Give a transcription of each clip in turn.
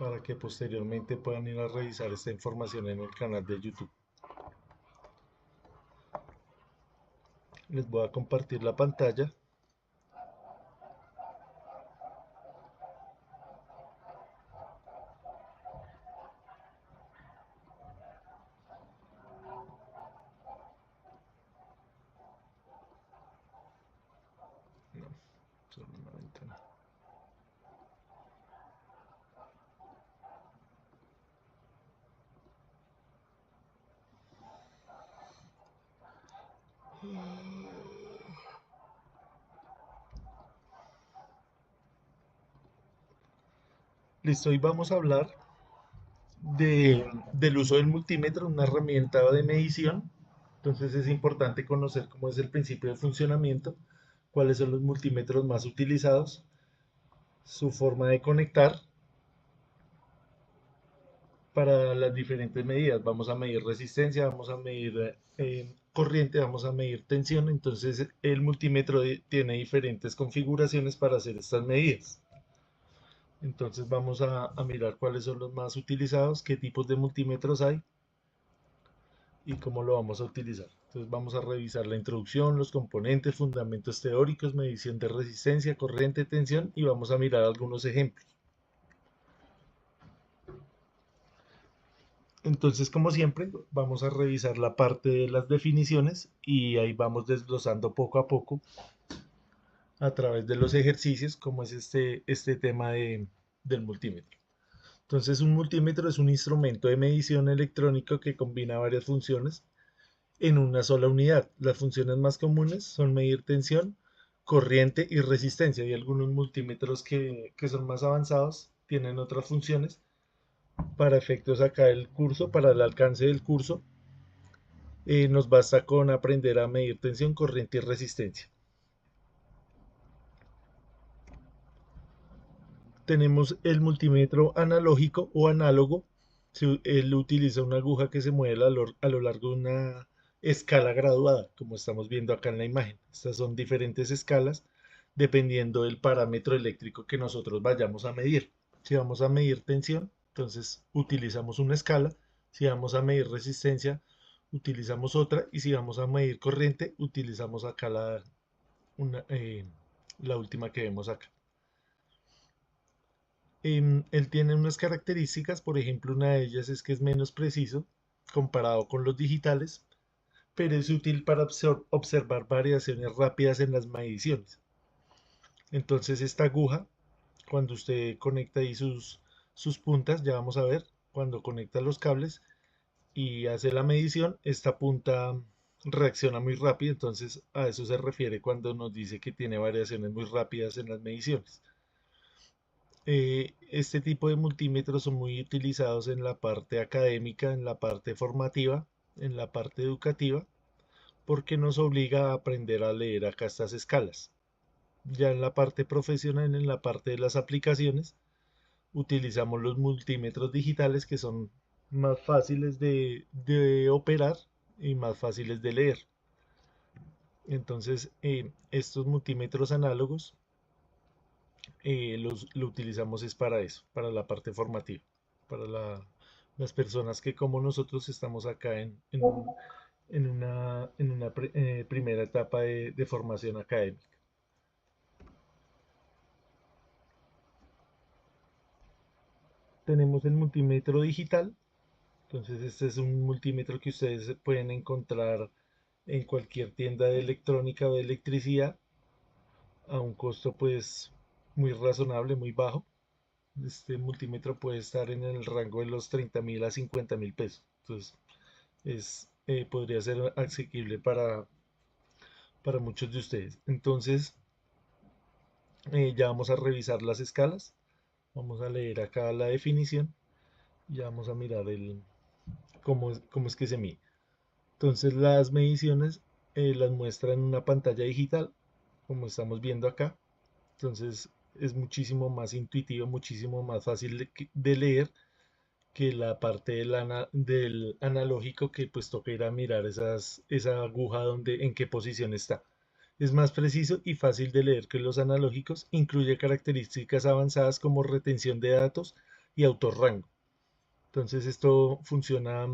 para que posteriormente puedan ir a revisar esta información en el canal de YouTube. Les voy a compartir la pantalla. No, solo una ventana. Listo, hoy vamos a hablar del uso del multímetro, una herramienta de medición. Entonces es importante conocer cómo es el principio de funcionamiento, cuáles son los multímetros más utilizados, su forma de conectar para las diferentes medidas. Vamos a medir resistencia, vamos a medir corriente, vamos a medir tensión. Entonces el multímetro tiene diferentes configuraciones para hacer estas medidas. Entonces vamos a mirar cuáles son los más utilizados, qué tipos de multímetros hay y cómo lo vamos a utilizar. Entonces vamos a revisar la introducción, los componentes, fundamentos teóricos, medición de resistencia, corriente, tensión y vamos a mirar algunos ejemplos. Entonces, como siempre, vamos a revisar la parte de las definiciones y ahí vamos desglosando poco a poco a través de los ejercicios cómo es este tema del multímetro. Entonces, un multímetro es un instrumento de medición electrónico que combina varias funciones en una sola unidad. Las funciones más comunes son medir tensión, corriente y resistencia. Hay algunos multímetros que son más avanzados, tienen otras funciones. Para efectos acá del curso, para el alcance del curso, nos basta con aprender a medir tensión, corriente y resistencia. Tenemos el multímetro analógico o análogo. Él utiliza una aguja que se mueve a lo largo de una escala graduada, como estamos viendo acá en la imagen. Estas son diferentes escalas dependiendo del parámetro eléctrico que nosotros vayamos a medir. Si vamos a medir tensión, entonces utilizamos una escala. Si vamos a medir resistencia, utilizamos otra. Y si vamos a medir corriente, utilizamos acá una, la última que vemos acá. Él tiene unas características, por ejemplo, una de ellas es que es menos preciso comparado con los digitales, pero es útil para observar variaciones rápidas en las mediciones. Entonces esta aguja, cuando usted conecta ahí sus puntas, ya vamos a ver, cuando conecta los cables y hace la medición, esta punta reacciona muy rápido, entonces a eso se refiere cuando nos dice que tiene variaciones muy rápidas en las mediciones. Este tipo de multímetros son muy utilizados en la parte académica, en la parte formativa, en la parte educativa, porque nos obliga a aprender a leer acá estas escalas. Ya en la parte profesional, en la parte de las aplicaciones, utilizamos los multímetros digitales que son más fáciles de operar y más fáciles de leer. Entonces, estos multímetros análogos lo utilizamos es para eso, para la parte formativa, para las personas que como nosotros estamos acá en una primera etapa de formación académica. Tenemos el multímetro digital, entonces este es un multímetro que ustedes pueden encontrar en cualquier tienda de electrónica o de electricidad a un costo pues muy razonable, muy bajo. Este multímetro puede estar en el rango de los 30.000 a 50.000 pesos. Entonces, podría ser asequible para muchos de ustedes. Entonces, ya vamos a revisar las escalas. Vamos a leer acá la definición. Y ya vamos a mirar cómo es que se mide. Entonces, las mediciones las muestra en una pantalla digital, como estamos viendo acá. Entonces, es muchísimo más intuitivo, muchísimo más fácil de leer que la parte del analógico que pues toca ir a mirar esa aguja en qué posición está. Es más preciso y fácil de leer que los analógicos, incluye características avanzadas como retención de datos y autorrango. Entonces esto funciona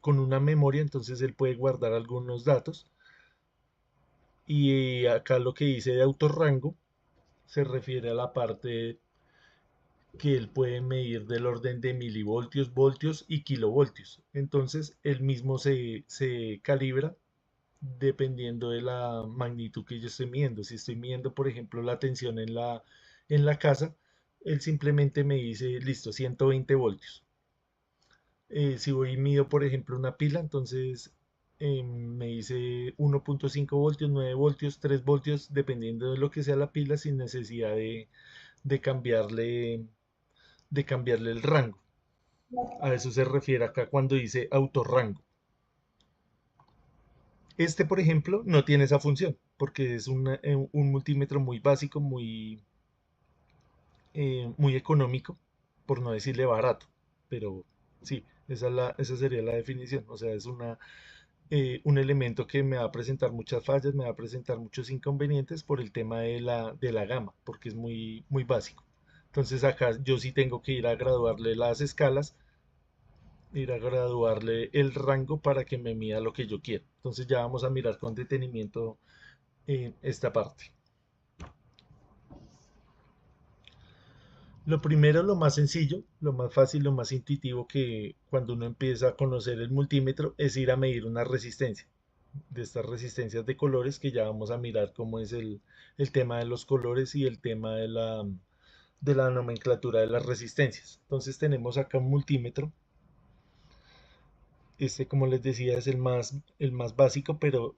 con una memoria, entonces él puede guardar algunos datos. Y acá lo que dice de autorrango se refiere a la parte que él puede medir del orden de milivoltios, voltios y kilovoltios. Entonces él mismo se calibra dependiendo de la magnitud que yo estoy midiendo. Si estoy midiendo, por ejemplo, la tensión en la casa, él simplemente me dice, listo, 120 voltios. Si voy y mido, por ejemplo, una pila, entonces me dice 1.5 voltios, 9 voltios, 3 voltios, dependiendo de lo que sea la pila, sin necesidad de cambiarle, de cambiarle el rango. A eso se refiere acá cuando dice autorrango. Este, por ejemplo, no tiene esa función, porque es un multímetro muy básico, muy económico, por no decirle barato, pero sí, esa sería la definición. O sea, es un elemento que me va a presentar muchas fallas, me va a presentar muchos inconvenientes por el tema de la gama, porque es muy básico. Entonces acá yo sí tengo que ir a graduarle las escalas, ir a graduarle el rango para que me mida lo que yo quiero. Entonces ya vamos a mirar con detenimiento esta parte. Lo primero, lo más sencillo, lo más fácil, lo más intuitivo que cuando uno empieza a conocer el multímetro es ir a medir una resistencia. De estas resistencias de colores que ya vamos a mirar cómo es el tema de los colores y el tema de la nomenclatura de las resistencias. Entonces tenemos acá un multímetro. Este, como les decía, es el más básico, pero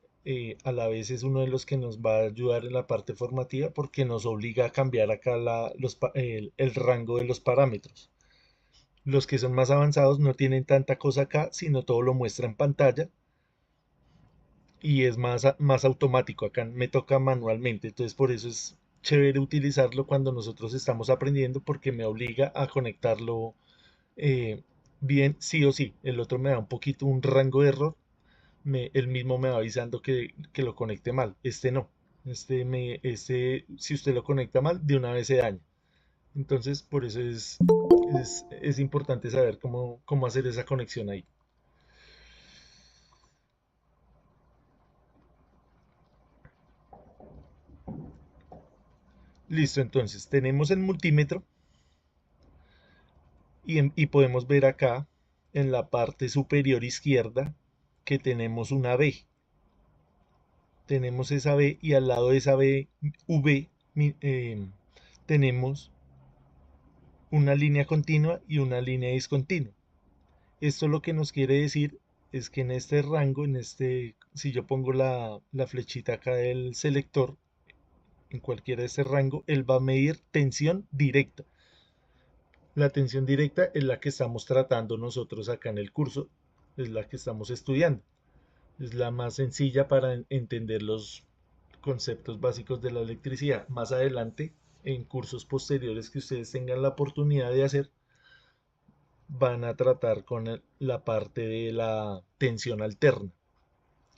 a la vez es uno de los que nos va a ayudar en la parte formativa porque nos obliga a cambiar acá el rango de los parámetros. Los que son más avanzados no tienen tanta cosa acá, sino todo lo muestra en pantalla y es más automático. Acá me toca manualmente, entonces por eso es chévere utilizarlo cuando nosotros estamos aprendiendo porque me obliga a conectarlo eh, bien sí o sí. El otro me da un poquito un rango de error, él mismo me va avisando que lo conecte mal. Este no. Si usted lo conecta mal, de una vez se daña. Entonces, por eso es importante saber cómo hacer esa conexión ahí. Listo, entonces tenemos el multímetro y podemos ver acá en la parte superior izquierda que tenemos una B. Tenemos esa B y al lado de esa B, V, tenemos una línea continua y una línea discontinua. Esto lo que nos quiere decir es que en este rango, si yo pongo la flechita acá del selector, en cualquiera de este rango, él va a medir tensión directa. La tensión directa es la que estamos tratando nosotros acá en el curso, es la que estamos estudiando. Es la más sencilla para entender los conceptos básicos de la electricidad. Más adelante, en cursos posteriores que ustedes tengan la oportunidad de hacer, van a tratar con la parte de la tensión alterna.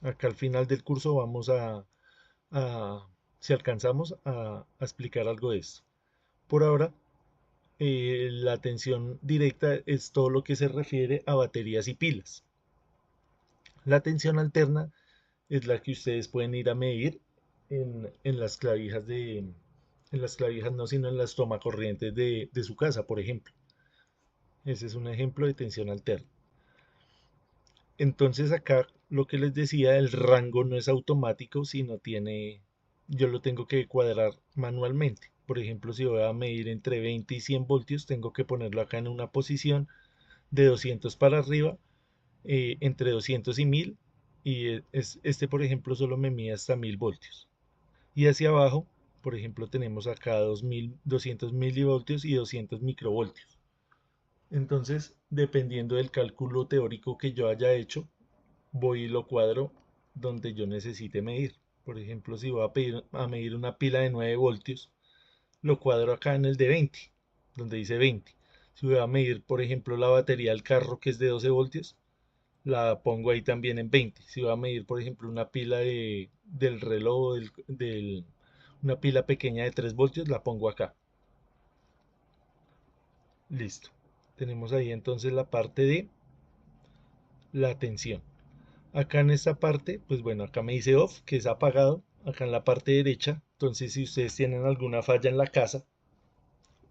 Acá al final del curso vamos si alcanzamos, a explicar algo de esto. Por ahora, la tensión directa es todo lo que se refiere a baterías y pilas. La tensión alterna es la que ustedes pueden ir a medir en las clavijas en las clavijas no, sino en las tomacorrientes de su casa, por ejemplo. Ese es un ejemplo de tensión alterna. Entonces acá lo que les decía, el rango no es automático, sino yo lo tengo que cuadrar manualmente. Por ejemplo, si voy a medir entre 20 y 100 voltios, tengo que ponerlo acá en una posición de 200 para arriba, entre 200 y 1000, y este, por ejemplo, solo me mide hasta 1000 voltios. Y hacia abajo, por ejemplo, tenemos acá 200 milivoltios y 200 microvoltios. Entonces, dependiendo del cálculo teórico que yo haya hecho, voy y lo cuadro donde yo necesite medir. Por ejemplo, si voy a medir una pila de 9 voltios, lo cuadro acá en el de 20, donde dice 20. Si voy a medir, por ejemplo, la batería del carro que es de 12 voltios, la pongo ahí también en 20. Si voy a medir, por ejemplo, una pila del reloj, una pila pequeña de 3 voltios, la pongo acá. Listo. Tenemos ahí entonces la parte de la tensión. Acá en esta parte, pues bueno, acá me dice off, que es apagado. Acá en la parte derecha, entonces si ustedes tienen alguna falla en la casa,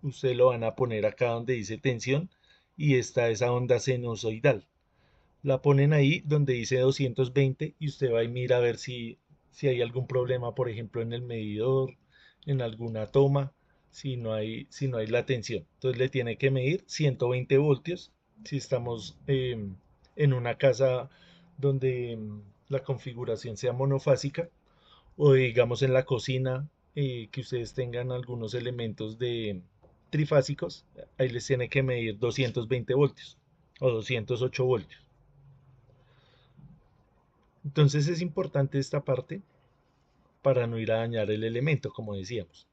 ustedes lo van a poner acá donde dice tensión y está esa onda sinusoidal. La ponen ahí donde dice 220 y usted va y mira a ver si hay algún problema, por ejemplo, en el medidor, en alguna toma, si no hay la tensión. Entonces le tiene que medir 120 voltios si estamos en una casa donde la configuración sea monofásica o digamos en la cocina que ustedes tengan algunos elementos de trifásicos, ahí les tiene que medir 220 voltios o 208 voltios. Entonces es importante esta parte para no ir a dañar el elemento, como decíamos.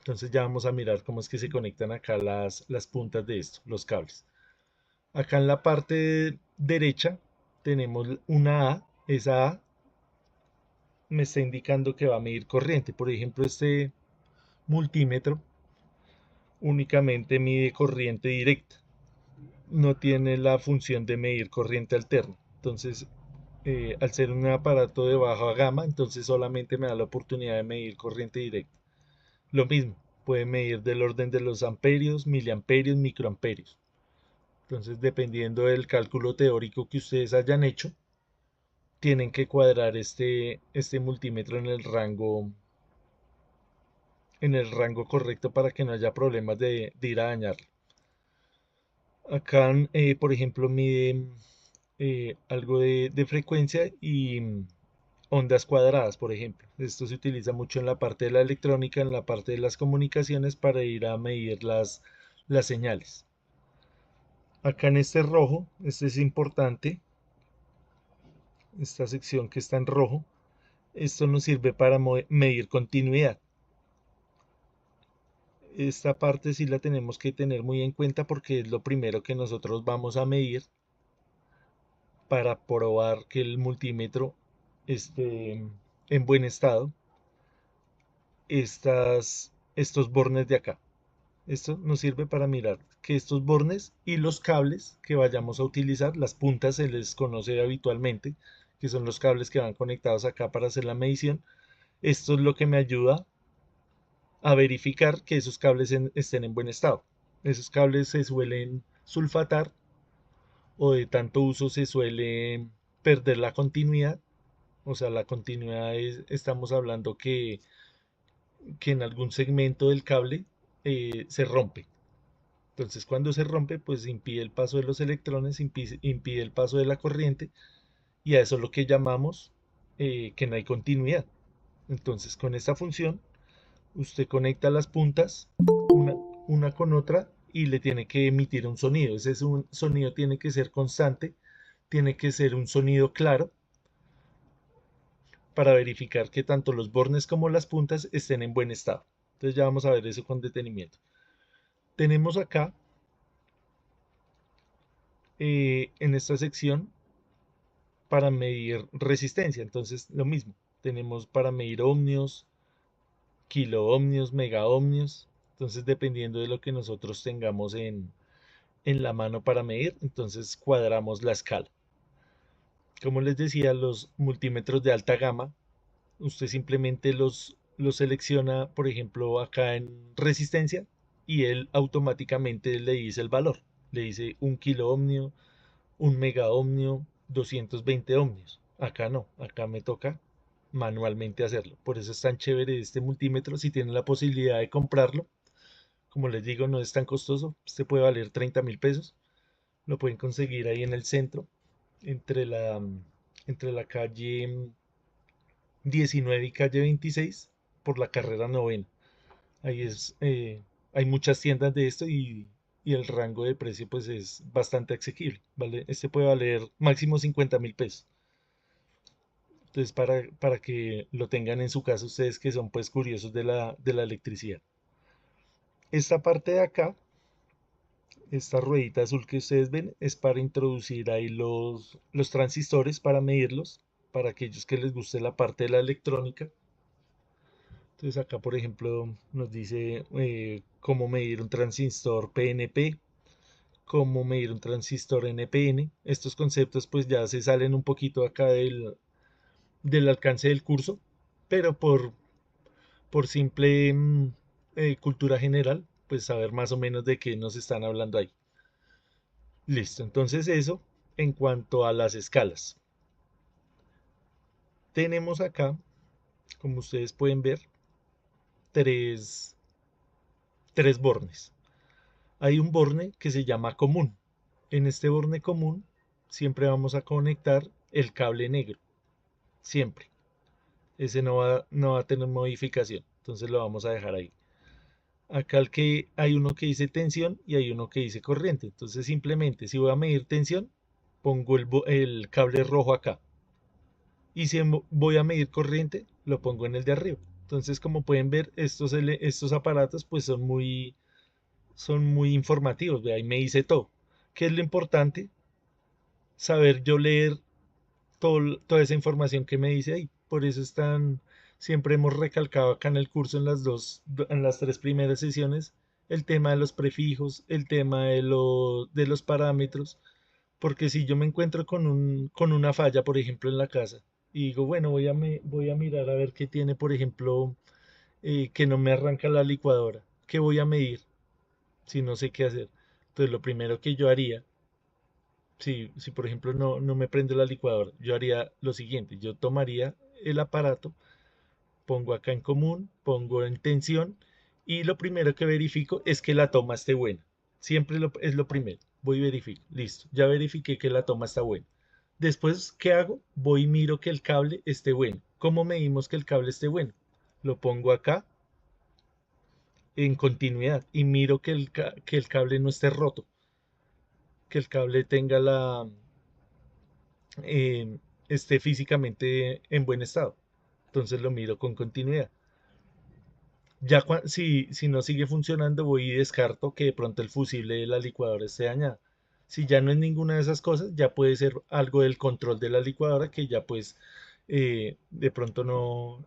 Entonces ya vamos a mirar cómo es que se conectan acá las puntas de esto, los cables. Acá en la parte derecha tenemos una A. Esa A me está indicando que va a medir corriente. Por ejemplo, este multímetro únicamente mide corriente directa. No tiene la función de medir corriente alterna. Entonces, al ser un aparato de baja gama, entonces solamente me da la oportunidad de medir corriente directa. Lo mismo, puede medir del orden de los amperios, miliamperios, microamperios. Entonces, dependiendo del cálculo teórico que ustedes hayan hecho, tienen que cuadrar este multímetro en el rango correcto para que no haya problemas de ir a dañarlo. Acá, por ejemplo, mide algo de frecuencia y ondas cuadradas, por ejemplo. Esto se utiliza mucho en la parte de la electrónica, en la parte de las comunicaciones para ir a medir las señales. Acá en este rojo, este es importante, esta sección que está en rojo, esto nos sirve para medir continuidad. Esta parte sí la tenemos que tener muy en cuenta porque es lo primero que nosotros vamos a medir para probar que el multímetro esté en buen estado. Estos bornes de acá. Esto nos sirve para mirar que estos bornes y los cables que vayamos a utilizar, las puntas se les conoce habitualmente, que son los cables que van conectados acá para hacer la medición. Esto es lo que me ayuda a verificar que esos cables estén en buen estado. Esos cables se suelen sulfatar o de tanto uso se suele perder la continuidad. O sea, la continuidad estamos hablando que en algún segmento del cable se rompe. Entonces, cuando se rompe, pues impide el paso de los electrones, impide el paso de la corriente, y a eso es lo que llamamos que no hay continuidad. Entonces, con esta función, usted conecta las puntas una, una con otra y le tiene que emitir un sonido. Ese es un sonido tiene que ser constante, tiene que ser un sonido claro para verificar que tanto los bornes como las puntas estén en buen estado. Entonces ya vamos a ver eso con detenimiento. Tenemos acá en esta sección para medir resistencia. Entonces, lo mismo, tenemos para medir ohmios, kiloohmios, megaohmios. Entonces, dependiendo de lo que nosotros tengamos en la mano para medir, entonces cuadramos la escala. Como les decía, los multímetros de alta gama, usted simplemente los selecciona, por ejemplo, acá en resistencia, y él automáticamente le dice el valor. Le dice un kiloohmio, un megaohmio, 220 ohmios. Acá no, acá me toca manualmente hacerlo. Por eso es tan chévere este multímetro. Si tienen la posibilidad de comprarlo, como les digo, no es tan costoso. Este puede valer 30.000 pesos. Lo pueden conseguir ahí en el centro, entre la calle 19 y calle 26, por la carrera novena. Ahí hay muchas tiendas de esto y el rango de precio pues es bastante asequible, ¿vale? Este puede valer máximo 50.000 pesos. Entonces para que lo tengan en su casa ustedes que son pues curiosos de la electricidad. Esta parte de acá, esta ruedita azul que ustedes ven, es para introducir ahí los transistores para medirlos, para aquellos que les guste la parte de la electrónica. Entonces acá, por ejemplo, nos dice cómo medir un transistor PNP, cómo medir un transistor NPN. Estos conceptos pues ya se salen un poquito acá del alcance del curso, pero por simple cultura general, pues saber más o menos de qué nos están hablando ahí. Listo, entonces eso en cuanto a las escalas. Tenemos acá, como ustedes pueden ver, tres, tres bornes. Hay un borne que se llama común. En este borne común siempre vamos a conectar el cable negro, siempre. Ese no va a tener modificación, entonces lo vamos a dejar ahí. Acá hay uno que dice tensión y hay uno que dice corriente. Entonces simplemente si voy a medir tensión, pongo el cable rojo acá. Y si voy a medir corriente, lo pongo en el de arriba. Entonces, como pueden ver, estos aparatos pues son muy informativos. Ahí me dice todo. ¿Qué es lo importante? Saber yo leer toda esa información que me dice ahí. Por eso siempre hemos recalcado acá en el curso en las tres primeras sesiones, el tema de los prefijos, el tema de los parámetros, porque si yo me encuentro con una falla, por ejemplo, en la casa, y digo, bueno, voy a mirar a ver qué tiene, por ejemplo, que no me arranca la licuadora, ¿qué voy a medir si no sé qué hacer? Entonces, lo primero que yo haría, si por ejemplo no me prende la licuadora, yo haría lo siguiente, yo tomaría el aparato, pongo acá en común, pongo en tensión y lo primero que verifico es que la toma esté buena. Siempre es lo primero. Voy y verifico. Listo. Ya verifiqué que la toma está buena. Después, ¿qué hago? Voy y miro que el cable esté bueno. ¿Cómo medimos que el cable esté bueno? Lo pongo acá en continuidad y miro que el cable no esté roto, que el cable tenga esté físicamente en buen estado. Entonces lo miro con continuidad. Ya si no sigue funcionando, voy y descarto que de pronto el fusible de la licuadora esté dañado. Si ya no es ninguna de esas cosas, ya puede ser algo del control de la licuadora que ya pues de pronto no,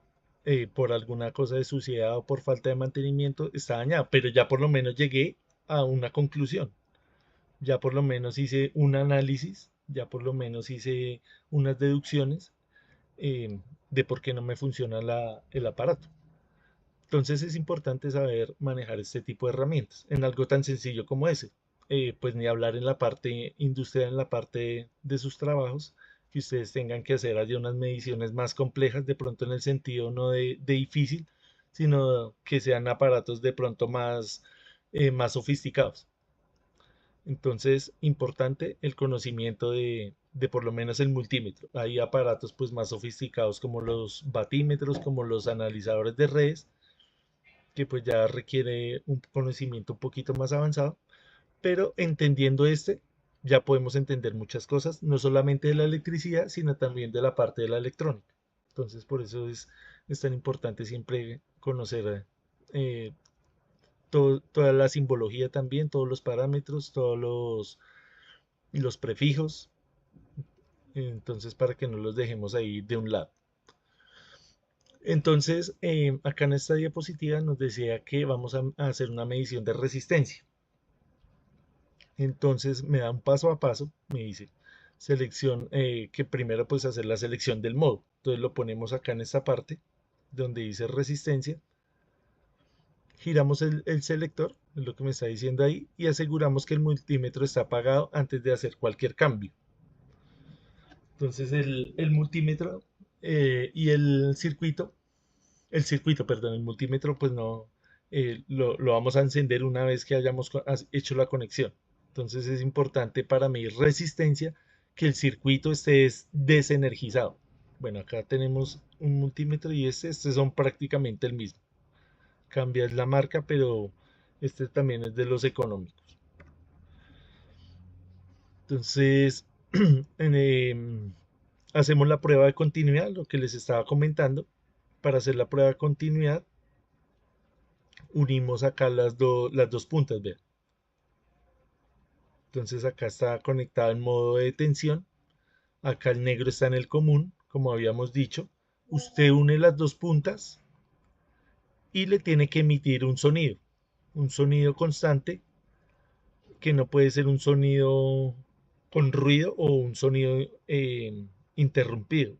por alguna cosa de suciedad o por falta de mantenimiento está dañado. Pero ya por lo menos llegué a una conclusión. Ya por lo menos hice un análisis, ya por lo menos hice unas deducciones de por qué no me funciona el aparato. Entonces es importante saber manejar este tipo de herramientas en algo tan sencillo como ese. Pues ni hablar en la parte industrial, en la parte de sus trabajos, que ustedes tengan que hacer allí unas mediciones más complejas, de pronto en el sentido no de difícil, sino que sean aparatos de pronto más sofisticados. Entonces, importante el conocimiento de por lo menos el multímetro. Hay aparatos pues más sofisticados como los batímetros, como los analizadores de redes, que pues ya requiere un conocimiento un poquito más avanzado, pero entendiendo ya podemos entender muchas cosas, no solamente de la electricidad, sino también de la parte de la electrónica. Entonces, por eso es tan importante siempre conocer toda la simbología también, todos los parámetros, los prefijos, entonces para que no los dejemos ahí de un lado. Entonces, acá en esta diapositiva nos decía que vamos a hacer una medición de resistencia. Entonces me da un paso a paso, me dice selección, que primero pues hacer la selección del modo. Entonces lo ponemos acá en esta parte donde dice resistencia, giramos el selector, es lo que me está diciendo ahí, y aseguramos que el multímetro está apagado antes de hacer cualquier cambio. Entonces el multímetro y el circuito, perdón, el multímetro, pues no, lo vamos a encender una vez que hayamos hecho la conexión. Entonces es importante para medir resistencia que el circuito esté desenergizado. Bueno, acá tenemos un multímetro y este son prácticamente el mismo. Cambia la marca, pero este también es de los económicos. Entonces, hacemos la prueba de continuidad, lo que les estaba comentando. Para hacer la prueba de continuidad, unimos acá las dos puntas, vean. Entonces acá está conectado en modo de tensión, acá el negro está en el común, como habíamos dicho. Usted une las dos puntas y le tiene que emitir un sonido constante, que no puede ser un sonido con ruido o un sonido interrumpido.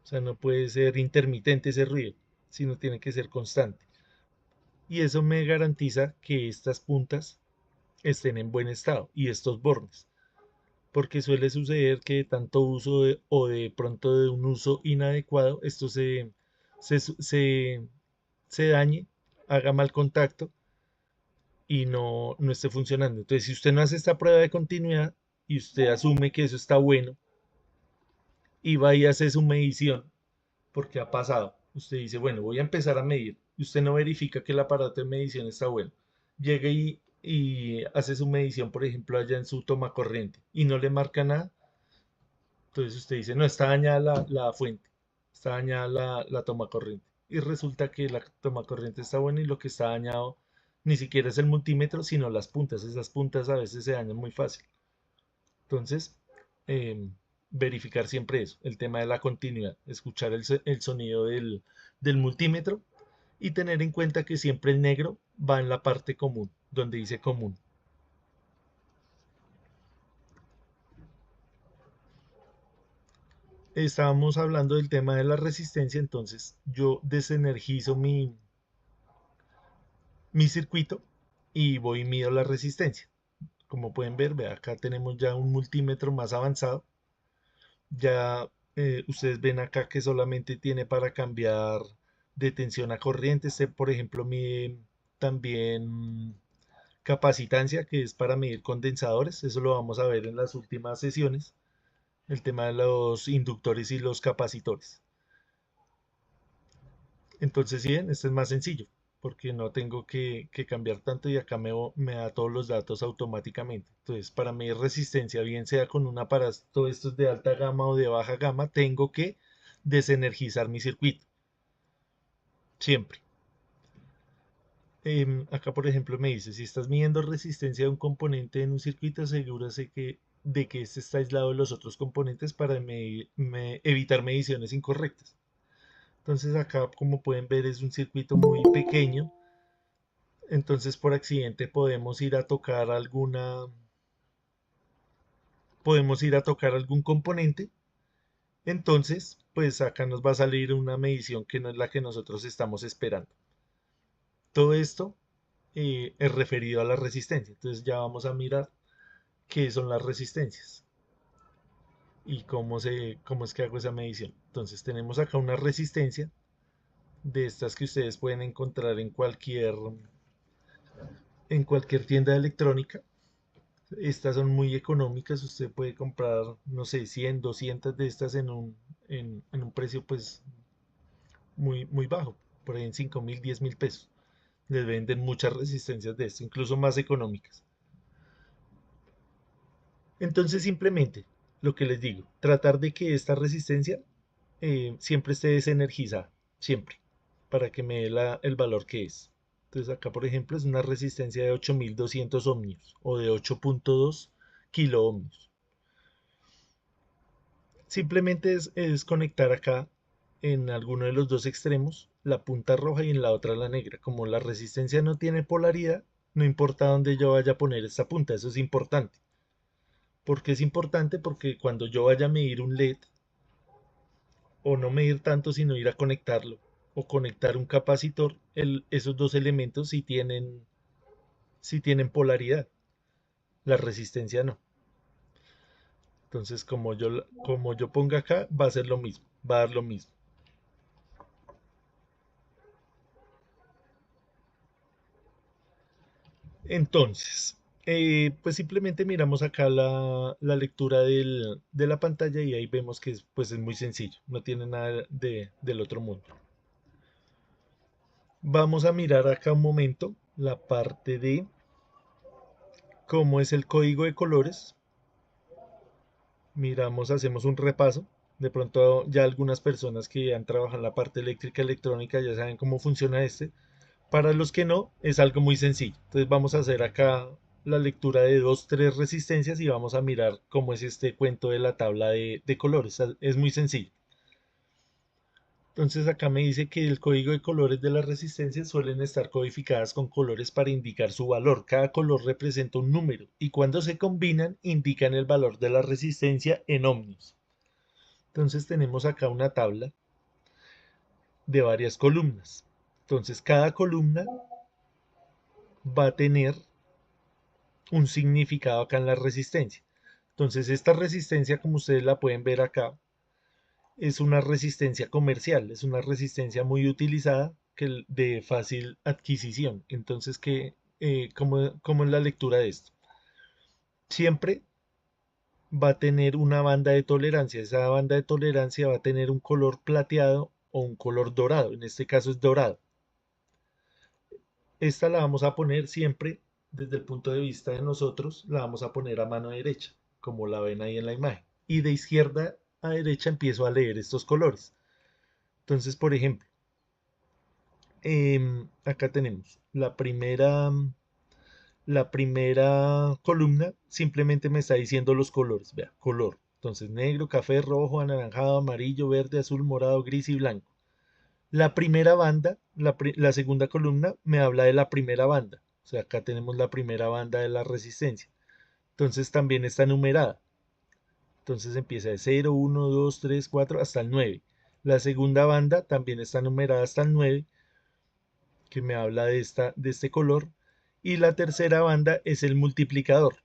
O sea, no puede ser intermitente ese ruido, sino tiene que ser constante. Y eso me garantiza que estas puntas estén en buen estado y estos bornes, porque suele suceder que de tanto uso o de pronto de un uso inadecuado, esto se, se, se dañe, haga mal contacto y no esté funcionando. Entonces, si usted no hace esta prueba de continuidad y usted asume que eso está bueno y va y hace su medición, porque ha pasado, usted dice, bueno, voy a empezar a medir y usted no verifica que el aparato de medición está bueno. Llega y hace su medición, por ejemplo, allá en su toma corriente y no le marca nada. Entonces usted dice, no, está dañada la fuente, está dañada la toma corriente. Y resulta que la toma corriente está buena y lo que está dañado ni siquiera es el multímetro, sino las puntas. Esas puntas a veces se dañan muy fácil. Entonces, verificar siempre eso, el tema de la continuidad, escuchar el sonido del multímetro y tener en cuenta que siempre el negro va en la parte común, donde dice común. Estábamos hablando del tema de la resistencia, entonces yo desenergizo mi circuito y voy y mido la resistencia. Como pueden ver, ve, acá tenemos ya un multímetro más avanzado. Ya ustedes ven acá que solamente tiene para cambiar de tensión a corriente. Este, por ejemplo, mide también capacitancia, que es para medir condensadores. Eso lo vamos a ver en las últimas sesiones. El tema de los inductores y los capacitores. Entonces, si ven, este es más sencillo, porque no tengo que cambiar tanto y acá me da todos los datos automáticamente. Entonces, para medir resistencia, bien sea con un aparato estos de alta gama o de baja gama, tengo que desenergizar mi circuito, siempre. Acá, por ejemplo, me dice, si estás midiendo resistencia de un componente en un circuito, asegúrese de que este está aislado de los otros componentes para evitar mediciones incorrectas. Entonces acá, como pueden ver, es un circuito muy pequeño. Entonces por accidente podemos ir a tocar algún componente. Entonces, pues acá nos va a salir una medición que no es la que nosotros estamos esperando. Todo esto es referido a la resistencia. Entonces ya vamos a mirar qué son las resistencias y cómo es que hago esa medición. Entonces tenemos acá una resistencia de estas que ustedes pueden encontrar en cualquier tienda electrónica. Estas son muy económicas, usted puede comprar, no sé, 100, 200 de estas en un precio pues muy bajo, por ahí en 5.000, 10.000 pesos. Les venden muchas resistencias de esto, incluso más económicas. Entonces simplemente, lo que les digo, tratar de que esta resistencia siempre esté desenergizada, siempre, para que me dé el valor que es. Entonces acá, por ejemplo, es una resistencia de 8.200 ohmios o de 8.2 kilo ohmios. Simplemente es conectar acá en alguno de los dos extremos la punta roja y en la otra la negra. Como la resistencia no tiene polaridad, no importa dónde yo vaya a poner esta punta, eso es importante. ¿Por qué es importante? Porque cuando yo vaya a medir un LED, o no medir tanto, sino ir a conectarlo, o conectar un capacitor, esos dos elementos sí tienen polaridad, la resistencia no. Entonces, como yo ponga acá, va a ser lo mismo, va a dar lo mismo. Entonces, pues simplemente miramos acá la lectura de la pantalla y ahí vemos que pues es muy sencillo, no tiene nada del otro mundo. Vamos a mirar acá un momento la parte de cómo es el código de colores. Miramos, hacemos un repaso. De pronto ya algunas personas que han trabajado en la parte eléctrica electrónica ya saben cómo funciona este. Para los que no, es algo muy sencillo. Entonces vamos a hacer acá la lectura de dos, tres resistencias y vamos a mirar cómo es este cuento de la tabla de colores. Es muy sencillo. Entonces acá me dice que el código de colores de las resistencias suelen estar codificadas con colores para indicar su valor. Cada color representa un número y cuando se combinan indican el valor de la resistencia en ohmios. Entonces tenemos acá una tabla de varias columnas. Entonces cada columna va a tener un significado acá en la resistencia. Entonces esta resistencia, como ustedes la pueden ver acá, es una resistencia comercial, es una resistencia muy utilizada que de fácil adquisición. Entonces, ¿cómo es la lectura de esto? Siempre va a tener una banda de tolerancia. Esa banda de tolerancia va a tener un color plateado o un color dorado. En este caso es dorado. Esta la vamos a poner siempre desde el punto de vista de nosotros, la vamos a poner a mano derecha, como la ven ahí en la imagen. Y de izquierda a derecha empiezo a leer estos colores. Entonces, por ejemplo, acá tenemos la primera columna, simplemente me está diciendo los colores. Vea, color. Entonces, negro, café, rojo, anaranjado, amarillo, verde, azul, morado, gris y blanco. La primera banda, la segunda columna, me habla de la primera banda. O sea, acá tenemos la primera banda de la resistencia. Entonces también está numerada. Entonces empieza de 0, 1, 2, 3, 4 hasta el 9. La segunda banda también está numerada hasta el 9, que me habla de este color. Y la tercera banda es el multiplicador.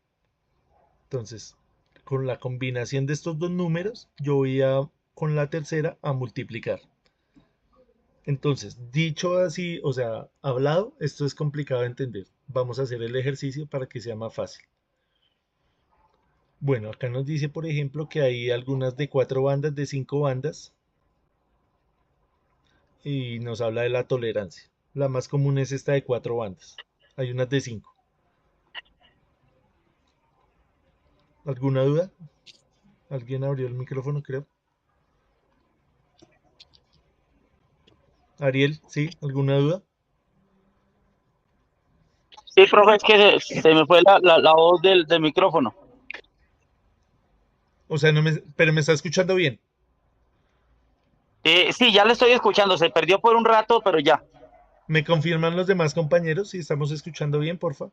Entonces, con la combinación de estos dos números, yo voy con la tercera a multiplicar. Entonces, dicho así, o sea, hablado, esto es complicado de entender. Vamos a hacer el ejercicio para que sea más fácil. Bueno, acá nos dice, por ejemplo, que hay algunas de 4 bandas, de 5 bandas, y nos habla de la tolerancia. La más común es esta de 4 bandas. Hay unas de 5. ¿Alguna duda? ¿Alguien abrió el micrófono, creo? Ariel, ¿sí? ¿Alguna duda? Sí, profe, es que se me fue la voz del micrófono. O sea, pero me está escuchando bien. Sí, ya le estoy escuchando, se perdió por un rato, pero ya. ¿Me confirman los demás compañeros si estamos escuchando bien, porfa?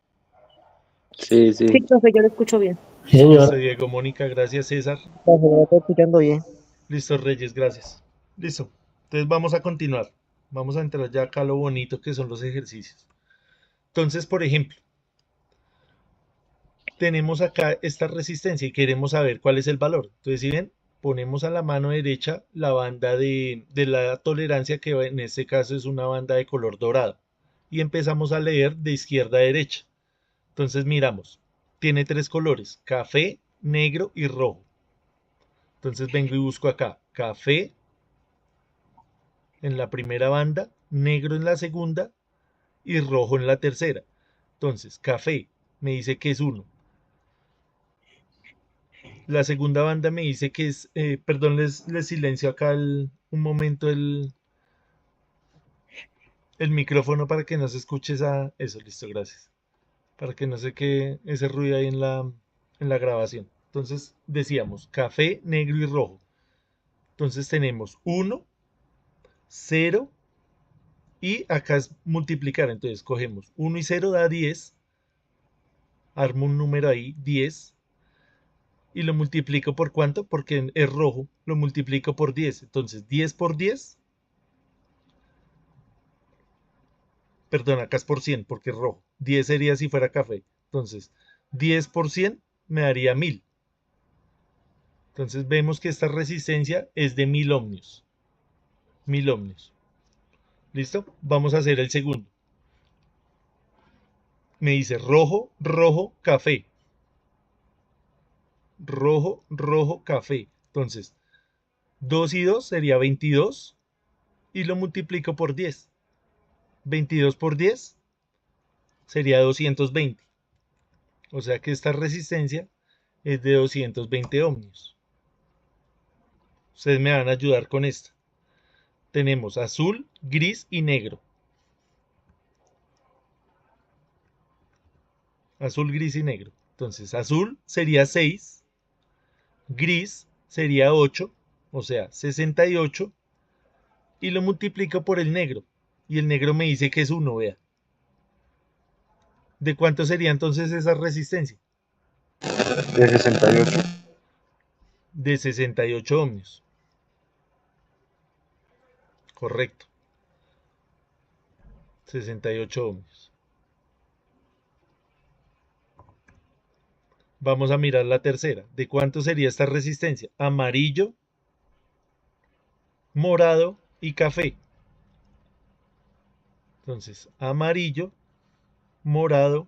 Sí, Sí, sí. profe, yo lo escucho bien. Sí, Listo, señor. Diego, Mónica, gracias, César. Profe, yo lo estoy escuchando bien. Listo, Reyes, gracias. Listo. Entonces vamos a continuar. Vamos a entrar ya acá a lo bonito que son los ejercicios. Entonces, por ejemplo, tenemos acá esta resistencia y queremos saber cuál es el valor. Entonces, si ven, ponemos a la mano derecha la banda de la tolerancia, que en este caso es una banda de color dorado. Y empezamos a leer de izquierda a derecha. Entonces miramos, tiene 3 colores, café, negro y rojo. Entonces vengo y busco acá, café en la primera banda, negro en la segunda y rojo en la tercera. Entonces, café me dice que es 1. La segunda banda me dice que es, perdón, les silencio acá un momento el micrófono para que no se escuche eso, listo, gracias. Para que no se quede ese ruido ahí en la grabación. Entonces decíamos café, negro y rojo. Entonces tenemos 1, 0 y acá es multiplicar. Entonces cogemos 1 y 0 da 10. Armo un número ahí, 10. Y lo multiplico por cuánto, porque es rojo, lo multiplico por 10. Entonces 10 por 10, perdón, acá es por 100 porque es rojo. 10 sería si fuera café. Entonces 10 por 100 me daría 1000. Entonces vemos que esta resistencia es de 1000 ohmios. 1000 ohmios. ¿Listo? Vamos a hacer el segundo. Me dice rojo, rojo, café. Rojo, rojo, café. Entonces, 2 y 2 sería 22 y lo multiplico por 10. 22 por 10 sería 220. O sea que esta resistencia es de 220 ohmios. Ustedes me van a ayudar con esta. Tenemos azul, gris y negro. Azul, gris y negro. Entonces, azul sería 6, gris sería 8, o sea, 68, y lo multiplico por el negro. Y el negro me dice que es 1, vea. ¿De cuánto sería entonces esa resistencia? De 68. De 68 ohmios. Correcto. 68 ohmios. Vamos a mirar la tercera. ¿De cuánto sería esta resistencia? Amarillo, morado y café. Entonces, amarillo, morado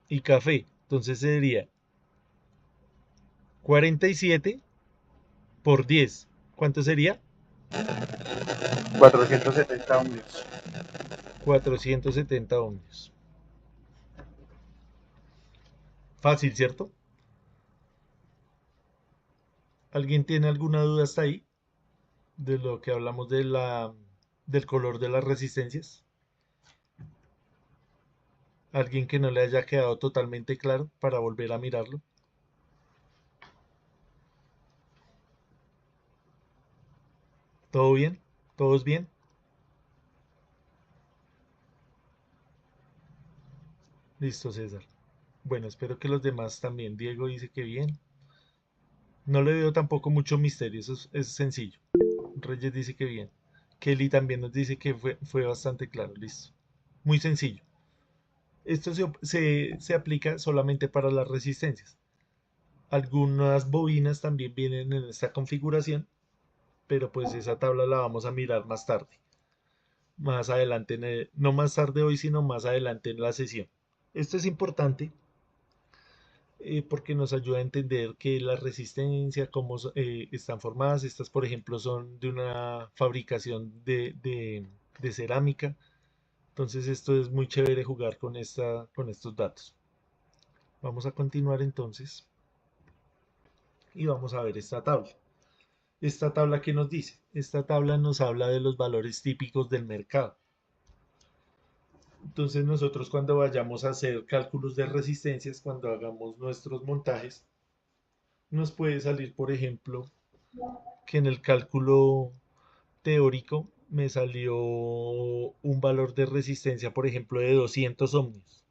y café. Entonces sería 47 por 10. ¿Cuánto sería? 470 ohmios. 470 ohmios. Fácil, ¿cierto? ¿Alguien tiene alguna duda hasta ahí? De lo que hablamos del color de las resistencias. ¿Alguien que no le haya quedado totalmente claro para volver a mirarlo? ¿Todo bien? ¿Todos bien? Listo, César. Bueno, espero que los demás también. Diego dice que bien. No le veo tampoco mucho misterio, eso es sencillo. Reyes dice que bien. Kelly también nos dice que fue bastante claro, listo. Muy sencillo. Esto se aplica solamente para las resistencias. Algunas bobinas también vienen en esta configuración, pero pues esa tabla la vamos a mirar más tarde. Más adelante, no más tarde hoy, sino más adelante en la sesión. Esto es importante porque nos ayuda a entender que la resistencia, cómo están formadas. Estas, por ejemplo, son de una fabricación de cerámica. Entonces esto es muy chévere jugar con estos datos. Vamos a continuar entonces y vamos a ver esta tabla. ¿Esta tabla qué nos dice? Esta tabla nos habla de los valores típicos del mercado. Entonces nosotros cuando vayamos a hacer cálculos de resistencias, cuando hagamos nuestros montajes, nos puede salir, por ejemplo, que en el cálculo teórico me salió un valor de resistencia, por ejemplo, de 200 ohmios.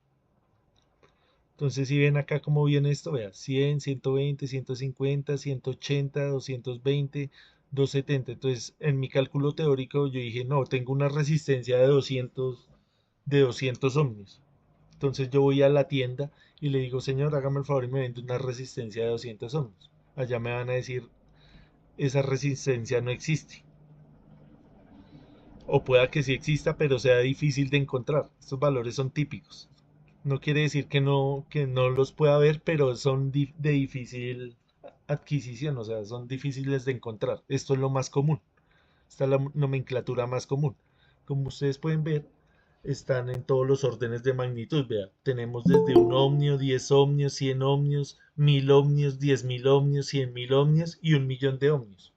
Entonces, si ven acá cómo viene esto, vea, 100, 120, 150, 180, 220, 270. Entonces, en mi cálculo teórico yo dije, no, tengo una resistencia de 200 ohmios. Entonces yo voy a la tienda y le digo, señor, hágame el favor y me vende una resistencia de 200 ohmios. Allá me van a decir, esa resistencia no existe. O pueda que sí exista, pero sea difícil de encontrar. Estos valores son típicos. No quiere decir que no los pueda ver, pero son de difícil adquisición, o sea, son difíciles de encontrar. Esto es lo más común. Esta es la nomenclatura más común. Como ustedes pueden ver, están en todos los órdenes de magnitud. Vea, tenemos desde 1 ohmio, 10 ohmios, 100 ohmios, 1000 ohmios, 10.000 ohmios, 100.000 ohmios y 1.000.000 de ohmios.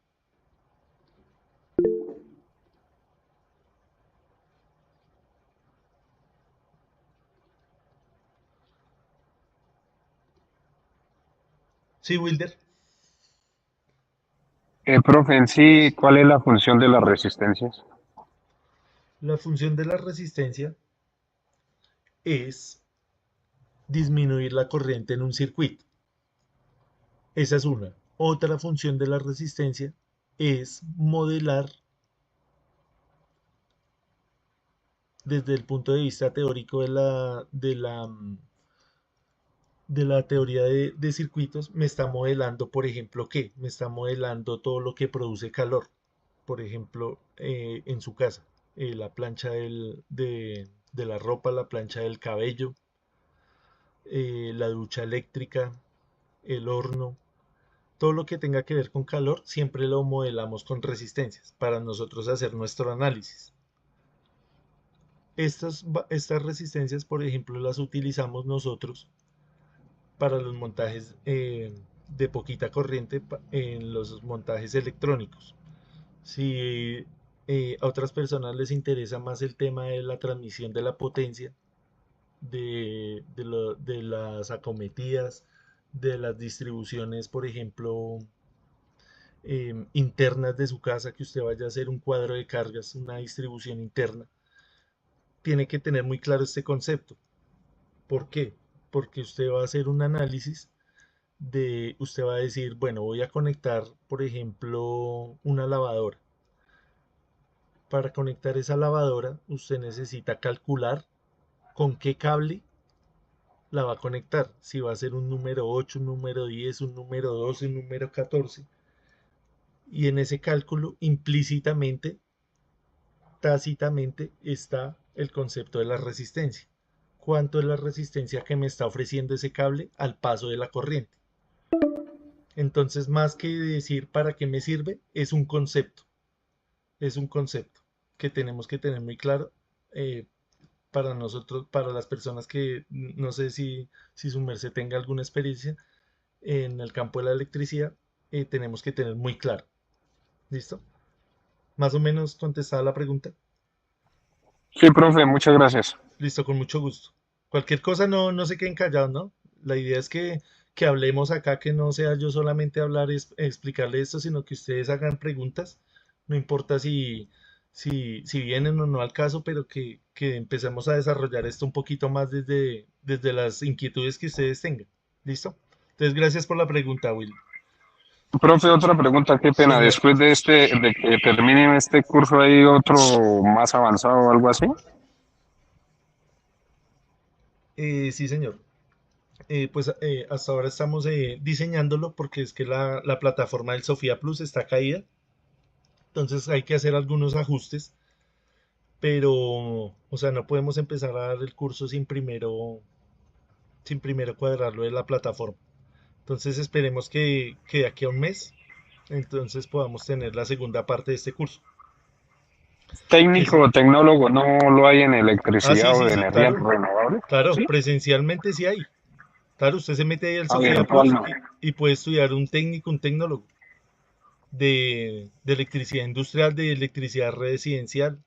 ¿Sí, Wilder? Profe, en sí, ¿cuál es la función de las resistencias? La función de la resistencia es disminuir la corriente en un circuito. Esa es una. Otra función de la resistencia es modelar desde el punto de vista teórico de la teoría de circuitos. Me está modelando, por ejemplo, ¿qué? Me está modelando todo lo que produce calor. Por ejemplo, en su casa, la plancha de la ropa, la plancha del cabello, la ducha eléctrica, el horno. Todo lo que tenga que ver con calor siempre lo modelamos con resistencias para nosotros hacer nuestro análisis. Estas resistencias, por ejemplo, las utilizamos nosotros para los montajes de poquita corriente en los montajes electrónicos. Si a otras personas les interesa más el tema de la transmisión de la potencia, de las acometidas, de las distribuciones, por ejemplo, internas de su casa, que usted vaya a hacer un cuadro de cargas, una distribución interna, tiene que tener muy claro este concepto. ¿Por qué? Porque usted va a hacer un análisis usted va a decir, bueno, voy a conectar, por ejemplo, una lavadora. Para conectar esa lavadora, usted necesita calcular con qué cable la va a conectar. Si va a ser un número 8, un número 10, un número 12, un número 14. Y en ese cálculo, implícitamente, tácitamente, está el concepto de la resistencia. ¿Cuánto es la resistencia que me está ofreciendo ese cable al paso de la corriente? Entonces, más que decir para qué me sirve, es un concepto que tenemos que tener muy claro para nosotros, para las personas que no sé si su merced tenga alguna experiencia en el campo de la electricidad, tenemos que tener muy claro. ¿Listo? Más o menos contestada la pregunta. Sí, profe, muchas gracias. Listo, con mucho gusto. Cualquier cosa no se queden callados, ¿no? La idea es que hablemos acá, que no sea yo solamente hablar, explicarle esto, sino que ustedes hagan preguntas. No importa si vienen o no al caso, pero que empecemos a desarrollar esto un poquito más desde las inquietudes que ustedes tengan. ¿Listo? Entonces, gracias por la pregunta, Will. Profe, otra pregunta, qué pena. Señor. Después de que terminen este curso, ¿hay otro más avanzado o algo así? Sí, señor. Pues hasta ahora estamos diseñándolo porque es que la plataforma del Sofía Plus está caída. Entonces hay que hacer algunos ajustes, pero, o sea, no podemos empezar a dar el curso sin primero cuadrarlo de la plataforma. Entonces esperemos que de aquí a un mes, entonces podamos tener la segunda parte de este curso. Que Técnico sí. o tecnólogo, ¿no lo hay en Ah, sí, electricidad o sí, de sí, energías claro. renovables? Claro, Sí. presencialmente sí hay. Claro, usted se mete ahí al Ah, Sofía virtual Plus no. y puede estudiar un técnico, un tecnólogo de electricidad industrial, de electricidad residencial,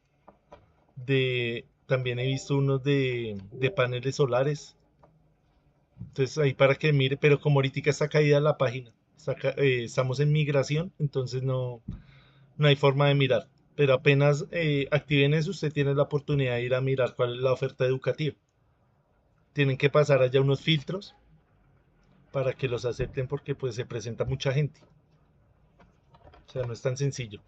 también he visto unos de paneles solares. Entonces ahí para que mire, pero como ahorita está caída la página, estamos en migración, entonces no hay forma de mirar. Pero apenas activen eso, usted tiene la oportunidad de ir a mirar cuál es la oferta educativa. Tienen que pasar allá unos filtros para que los acepten porque pues se presenta mucha gente. O sea, no es tan sencillo.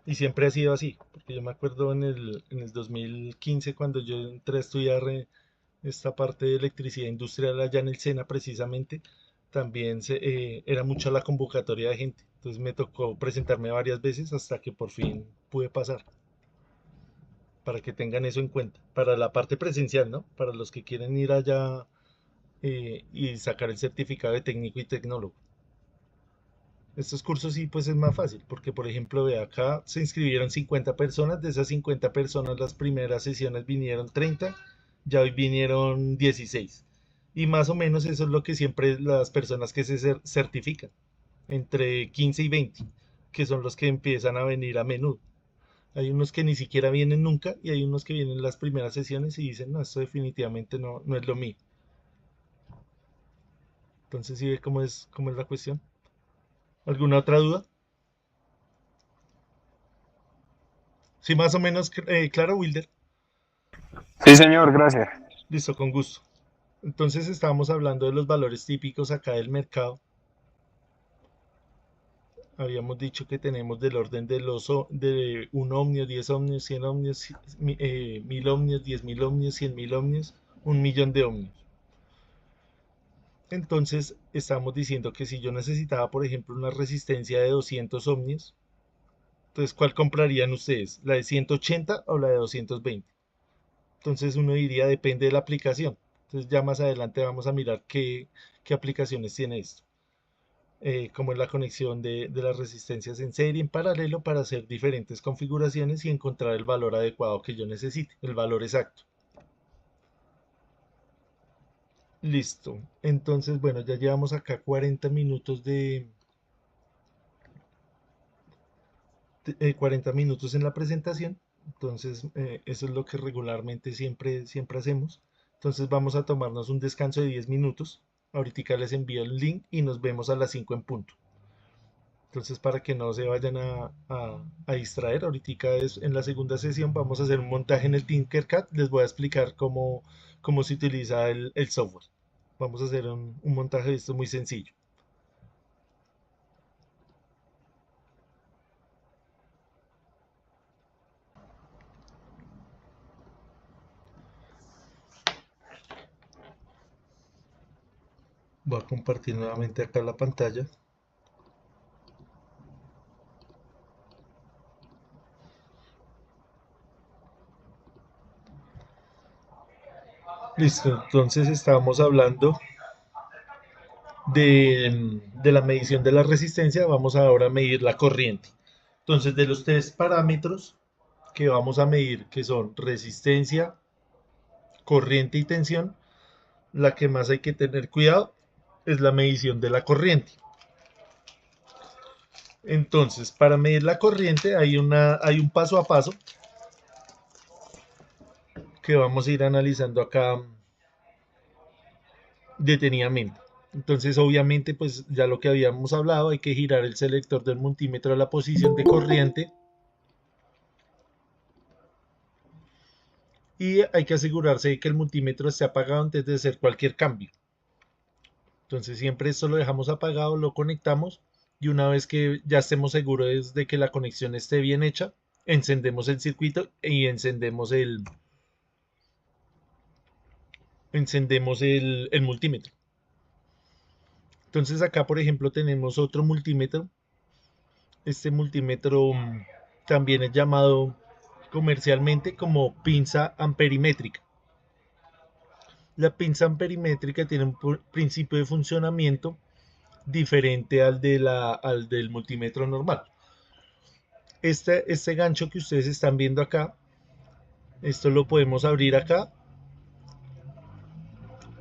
Y siempre ha sido así, porque yo me acuerdo en el 2015 cuando yo entré a estudiar esta parte de electricidad industrial allá en el SENA precisamente, también era mucha la convocatoria de gente. Entonces me tocó presentarme varias veces hasta que por fin pude pasar, para que tengan eso en cuenta. Para la parte presencial, ¿no? Para los que quieren ir allá y sacar el certificado de técnico y tecnólogo. Estos cursos sí, pues es más fácil, porque por ejemplo, de acá se inscribieron 50 personas, de esas 50 personas las primeras sesiones vinieron 30, ya hoy vinieron 16. Y más o menos eso es lo que siempre las personas que se certifican, entre 15 y 20, que son los que empiezan a venir a menudo. Hay unos que ni siquiera vienen nunca y hay unos que vienen las primeras sesiones y dicen, no, esto definitivamente no es lo mío. Entonces, ¿sí ve cómo es la cuestión? ¿Alguna otra duda? Sí, más o menos, claro, Wilder. Sí, señor, gracias. Listo, con gusto. Entonces estábamos hablando de los valores típicos acá del mercado. Habíamos dicho que tenemos del orden de 1 ohmio, 10 ohmios, 100 ohmios, 1000 ohmios, 10.000 ohmios, 100.000 ohmios, 1 millón de ohmios. Entonces estamos diciendo que si yo necesitaba, por ejemplo, una resistencia de 200 ohmios, entonces ¿cuál comprarían ustedes? ¿La de 180 o la de 220? Entonces uno diría, depende de la aplicación. Entonces ya más adelante vamos a mirar qué aplicaciones tiene esto. Como es la conexión de las resistencias en serie en paralelo para hacer diferentes configuraciones y encontrar el valor adecuado que yo necesite, el valor exacto. Listo. Entonces, bueno, ya llevamos acá 40 minutos 40 minutos en la presentación. Entonces, eso es lo que regularmente siempre hacemos. Entonces, vamos a tomarnos un descanso de 10 minutos. Ahorita les envío el link y nos vemos a las 5 en punto. Entonces, para que no se vayan a distraer, ahorita en la segunda sesión vamos a hacer un montaje en el Tinkercad. Les voy a explicar cómo se utiliza el software. Vamos a hacer un montaje de esto muy sencillo. Voy a compartir nuevamente acá la pantalla. Listo, entonces estábamos hablando de la medición de la resistencia. Vamos ahora a medir la corriente. Entonces, de los tres parámetros que vamos a medir, que son resistencia, corriente y tensión, la que más hay que tener cuidado es la medición de la corriente. Entonces, para medir la corriente hay un paso a paso que vamos a ir analizando acá detenidamente. Entonces, obviamente, pues ya lo que habíamos hablado, hay que girar el selector del multímetro a la posición de corriente y hay que asegurarse de que el multímetro esté apagado antes de hacer cualquier cambio. Entonces, siempre esto lo dejamos apagado, lo conectamos y una vez que ya estemos seguros de que la conexión esté bien hecha, encendemos el circuito y encendemos el multímetro. Entonces acá, por ejemplo, tenemos otro multímetro. Este multímetro también es llamado comercialmente como pinza amperimétrica. La pinza amperimétrica tiene un principio de funcionamiento diferente al del multímetro normal. Este gancho que ustedes están viendo acá, esto lo podemos abrir acá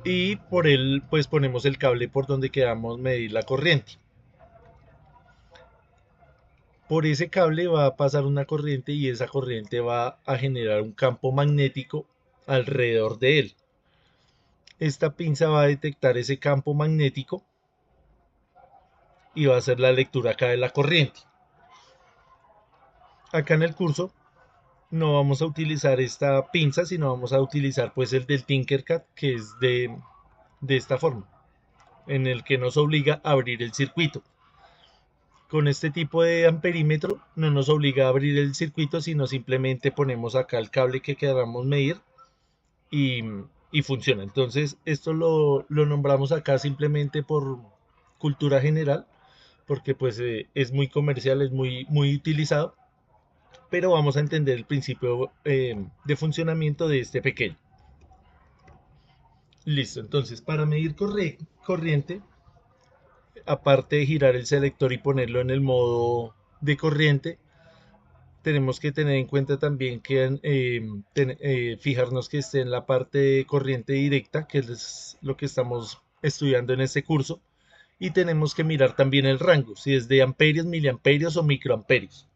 y por él pues ponemos el cable por donde queramos medir la corriente. Por ese cable va a pasar una corriente y esa corriente va a generar un campo magnético alrededor de él. Esta pinza va a detectar ese campo magnético y va a hacer la lectura acá de la corriente. Acá en el curso no vamos a utilizar esta pinza, sino vamos a utilizar pues el del Tinkercad, que es de esta forma, en el que nos obliga a abrir el circuito. Con este tipo de amperímetro no nos obliga a abrir el circuito, sino simplemente ponemos acá el cable que queramos medir y funciona. Entonces esto lo nombramos acá simplemente por cultura general, porque pues es muy comercial, es muy utilizado, pero vamos a entender el principio de funcionamiento de este pequeño. Listo, entonces para medir corriente, aparte de girar el selector y ponerlo en el modo de corriente, tenemos que tener en cuenta también que fijarnos que esté en la parte de corriente directa, que es lo que estamos estudiando en este curso, y tenemos que mirar también el rango, si es de amperios, miliamperios o microamperios.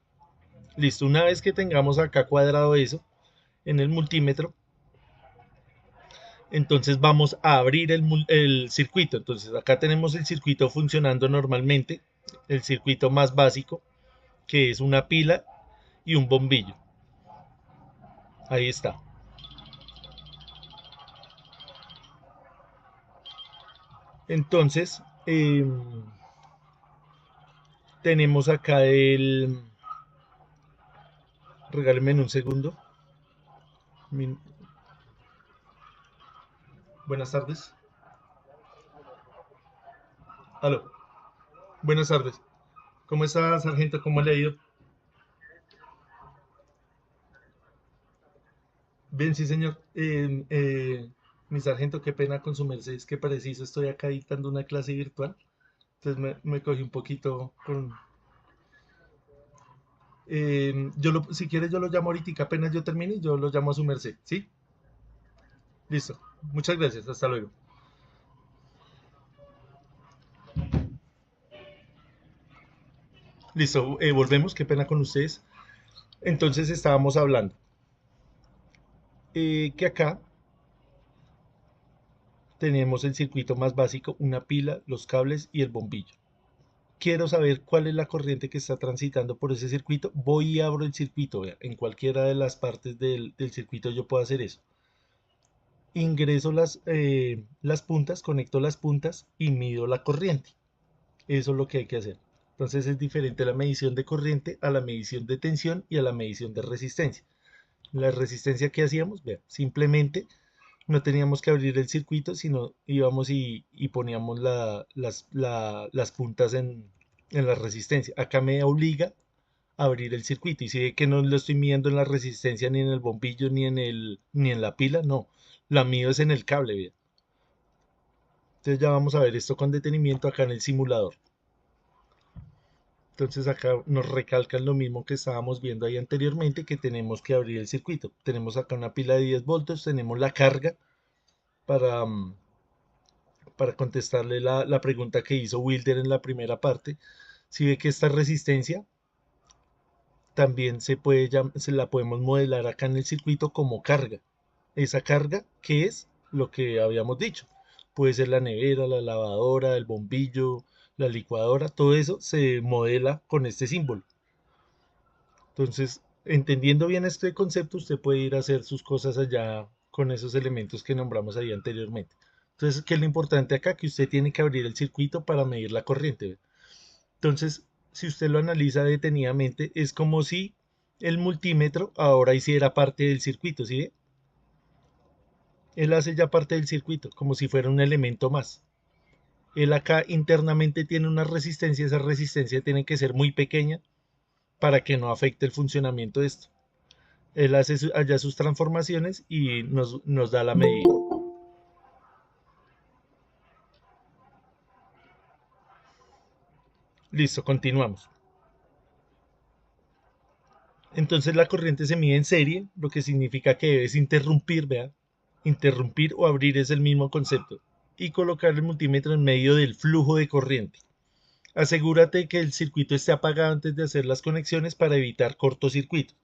Listo, una vez que tengamos acá cuadrado eso en el multímetro, entonces vamos a abrir el circuito. Entonces acá tenemos el circuito funcionando normalmente, el circuito más básico, que es una pila y un bombillo. Ahí está. Entonces, tenemos acá regálenme un segundo. Buenas tardes. Aló. Buenas tardes. ¿Cómo está, sargento? ¿Cómo le ha ido? Bien, sí, señor. Mi sargento, qué pena con su merced, es que preciso estoy acá dictando una clase virtual. Entonces me cogí un poquito con... si quiere yo lo llamo ahorita, apenas yo termine, yo lo llamo a su merced, ¿sí? Listo. Muchas gracias. Hasta luego. Listo. Volvemos. Qué pena con ustedes. Entonces estábamos hablando que acá tenemos el circuito más básico, una pila, los cables y el bombillo. Quiero saber cuál es la corriente que está transitando por ese circuito, voy y abro el circuito, vea, en cualquiera de las partes del circuito yo puedo hacer eso. Ingreso las puntas, conecto las puntas y mido la corriente. Eso es lo que hay que hacer. Entonces es diferente la medición de corriente a la medición de tensión y a la medición de resistencia. La resistencia que hacíamos, vea, simplemente no teníamos que abrir el circuito, sino íbamos y poníamos las puntas en la resistencia. Acá me obliga a abrir el circuito y si ve que no lo estoy midiendo en la resistencia ni en el bombillo ni en la pila, no, la mido es en el cable, vea. Entonces ya vamos a ver esto con detenimiento acá en el simulador. Entonces acá nos recalcan lo mismo que estábamos viendo ahí anteriormente, que tenemos que abrir el circuito. Tenemos acá una pila de 10 voltios, tenemos la carga para contestarle la pregunta que hizo Wilder en la primera parte. Si ve que esta resistencia también se la podemos modelar acá en el circuito como carga. Esa carga, ¿qué es? Lo que habíamos dicho. Puede ser la nevera, la lavadora, el bombillo, la licuadora, todo eso se modela con este símbolo. Entonces, entendiendo bien este concepto, usted puede ir a hacer sus cosas allá con esos elementos que nombramos ahí anteriormente. Entonces, ¿qué es lo importante acá? Que usted tiene que abrir el circuito para medir la corriente. Entonces, si usted lo analiza detenidamente, es como si el multímetro ahora hiciera parte del circuito, ¿sí ve? Él hace ya parte del circuito, como si fuera un elemento más. Él acá internamente tiene una resistencia, esa resistencia tiene que ser muy pequeña para que no afecte el funcionamiento de esto. Él hace allá sus transformaciones y nos da la medida. Listo, continuamos. Entonces la corriente se mide en serie, lo que significa que debes interrumpir, vea. Interrumpir o abrir es el mismo concepto. Y colocar el multímetro en medio del flujo de corriente. Asegúrate que el circuito esté apagado antes de hacer las conexiones para evitar cortocircuitos.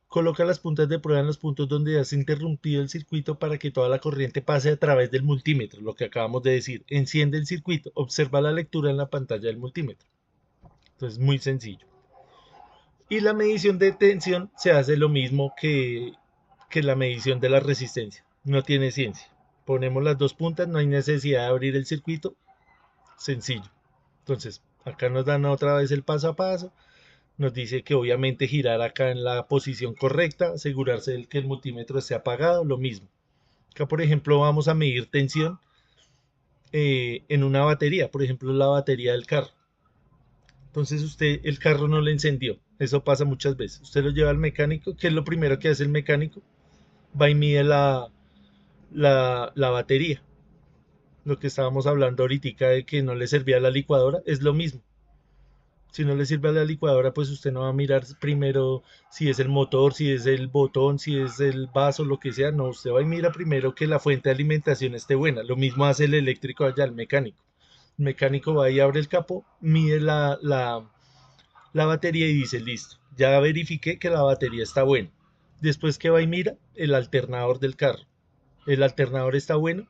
Coloca las puntas de prueba en los puntos donde has interrumpido el circuito para que toda la corriente pase a través del multímetro, lo que acabamos de decir. Enciende el circuito, observa la lectura en la pantalla del multímetro. Entonces, muy sencillo. Y la medición de tensión se hace lo mismo que la medición de la resistencia. No tiene ciencia. Ponemos las dos puntas, no hay necesidad de abrir el circuito. Sencillo. Entonces, acá nos dan otra vez el paso a paso. Nos dice que obviamente girar acá en la posición correcta, asegurarse de que el multímetro esté apagado, lo mismo. Acá, por ejemplo, vamos a medir tensión en una batería, por ejemplo, la batería del carro. Entonces usted, el carro no le encendió. Eso pasa muchas veces. Usted lo lleva al mecánico. ¿Qué es lo primero que hace el mecánico? Va y mide la batería. Lo que estábamos hablando ahorita de que no le servía la licuadora, es lo mismo. Si no le sirve a la licuadora, pues usted no va a mirar primero si es el motor, si es el botón, si es el vaso, lo que sea. No, usted va y mira primero que la fuente de alimentación esté buena. Lo mismo hace el eléctrico allá, el mecánico. El mecánico va y abre el capó, mide la batería y dice, listo, ya verifiqué que la batería está buena. Después que va y mira el alternador del carro. ¿El alternador está bueno?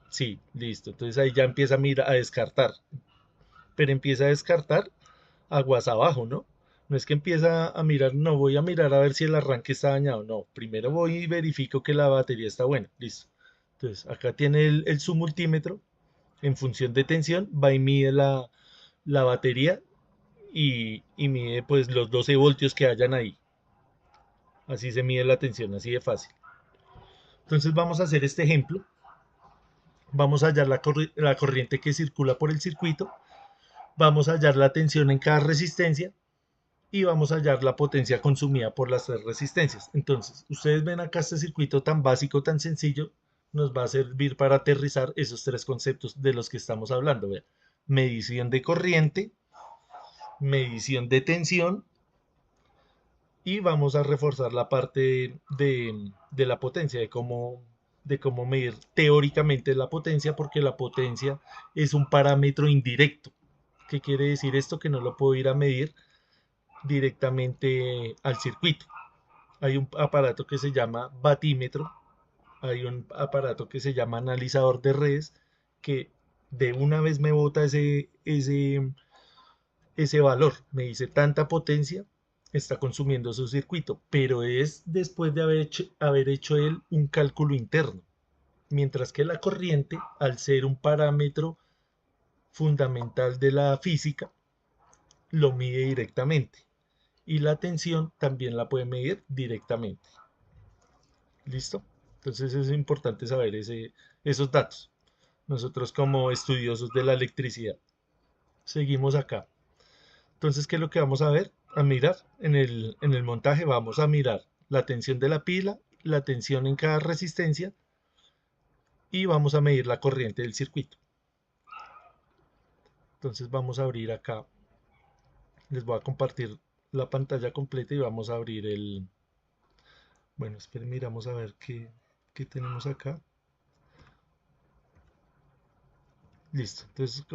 Sí, listo. Entonces ahí ya empieza a mirar, a descartar. Pero empieza a descartar aguas abajo, ¿no? No es que empieza a mirar, no, voy a mirar a ver si el arranque está dañado. No, primero voy y verifico que la batería está buena. Listo. Entonces acá tiene el su multímetro. En función de tensión, va y mide la batería y mide pues los 12 voltios que hayan ahí. Así se mide la tensión, así de fácil. Entonces vamos a hacer este ejemplo. Vamos a hallar la corriente que circula por el circuito. Vamos a hallar la tensión en cada resistencia. Y vamos a hallar la potencia consumida por las tres resistencias. Entonces, ustedes ven acá este circuito tan básico, tan sencillo. Nos va a servir para aterrizar esos tres conceptos de los que estamos hablando. Vean. Medición de corriente, medición de tensión y vamos a reforzar la parte de la potencia, de cómo medir teóricamente la potencia, porque la potencia es un parámetro indirecto. ¿Qué quiere decir esto? Que no lo puedo ir a medir directamente al circuito. Hay un aparato que se llama batímetro hay un aparato que se llama analizador de redes que de una vez me bota ese valor. Me dice tanta potencia está consumiendo su circuito, pero es después de haber hecho él un cálculo interno. Mientras que la corriente, al ser un parámetro fundamental de la física, lo mide directamente. Y la tensión también la puede medir directamente. ¿Listo? Entonces es importante saber esos datos. Nosotros como estudiosos de la electricidad. Seguimos acá. Entonces, ¿qué es lo que vamos a ver? A mirar en el montaje, vamos a mirar la tensión de la pila, la tensión en cada resistencia y vamos a medir la corriente del circuito. Entonces vamos a abrir acá. Les voy a compartir la pantalla completa y vamos a abrir el... Bueno, esperen, miramos a ver qué tenemos acá. Listo. Entonces,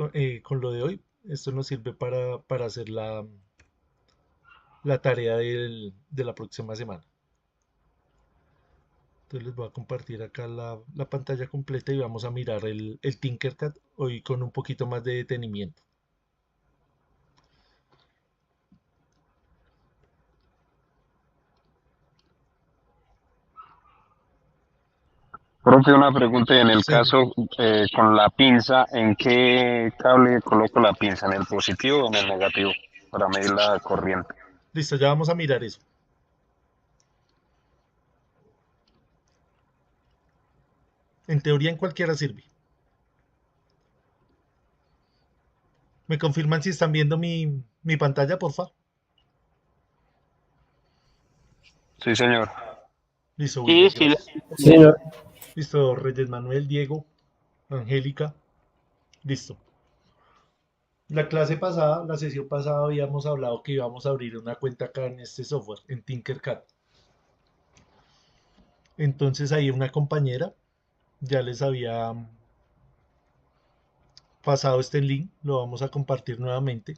con lo de hoy, esto nos sirve para hacer la tarea de la próxima semana. Entonces les voy a compartir acá la pantalla completa y vamos a mirar el Tinkercad hoy con un poquito más de detenimiento. Profe, una pregunta, y en el Sí, caso con la pinza, ¿en qué cable coloco la pinza? ¿En el positivo o en el negativo? Para medir la corriente. listo, ya vamos a mirar eso. En teoría en cualquiera sirve. ¿Me confirman si están viendo mi pantalla, porfa? Sí, señor. Listo, Sí, William, sí, gracias. Sí, señor. Listo, Reyes Manuel, Diego, Angélica, listo. La clase pasada, la sesión pasada habíamos hablado que íbamos a abrir una cuenta acá en este software, en Tinkercad. Entonces ahí una compañera ya les había pasado este link, lo vamos a compartir nuevamente.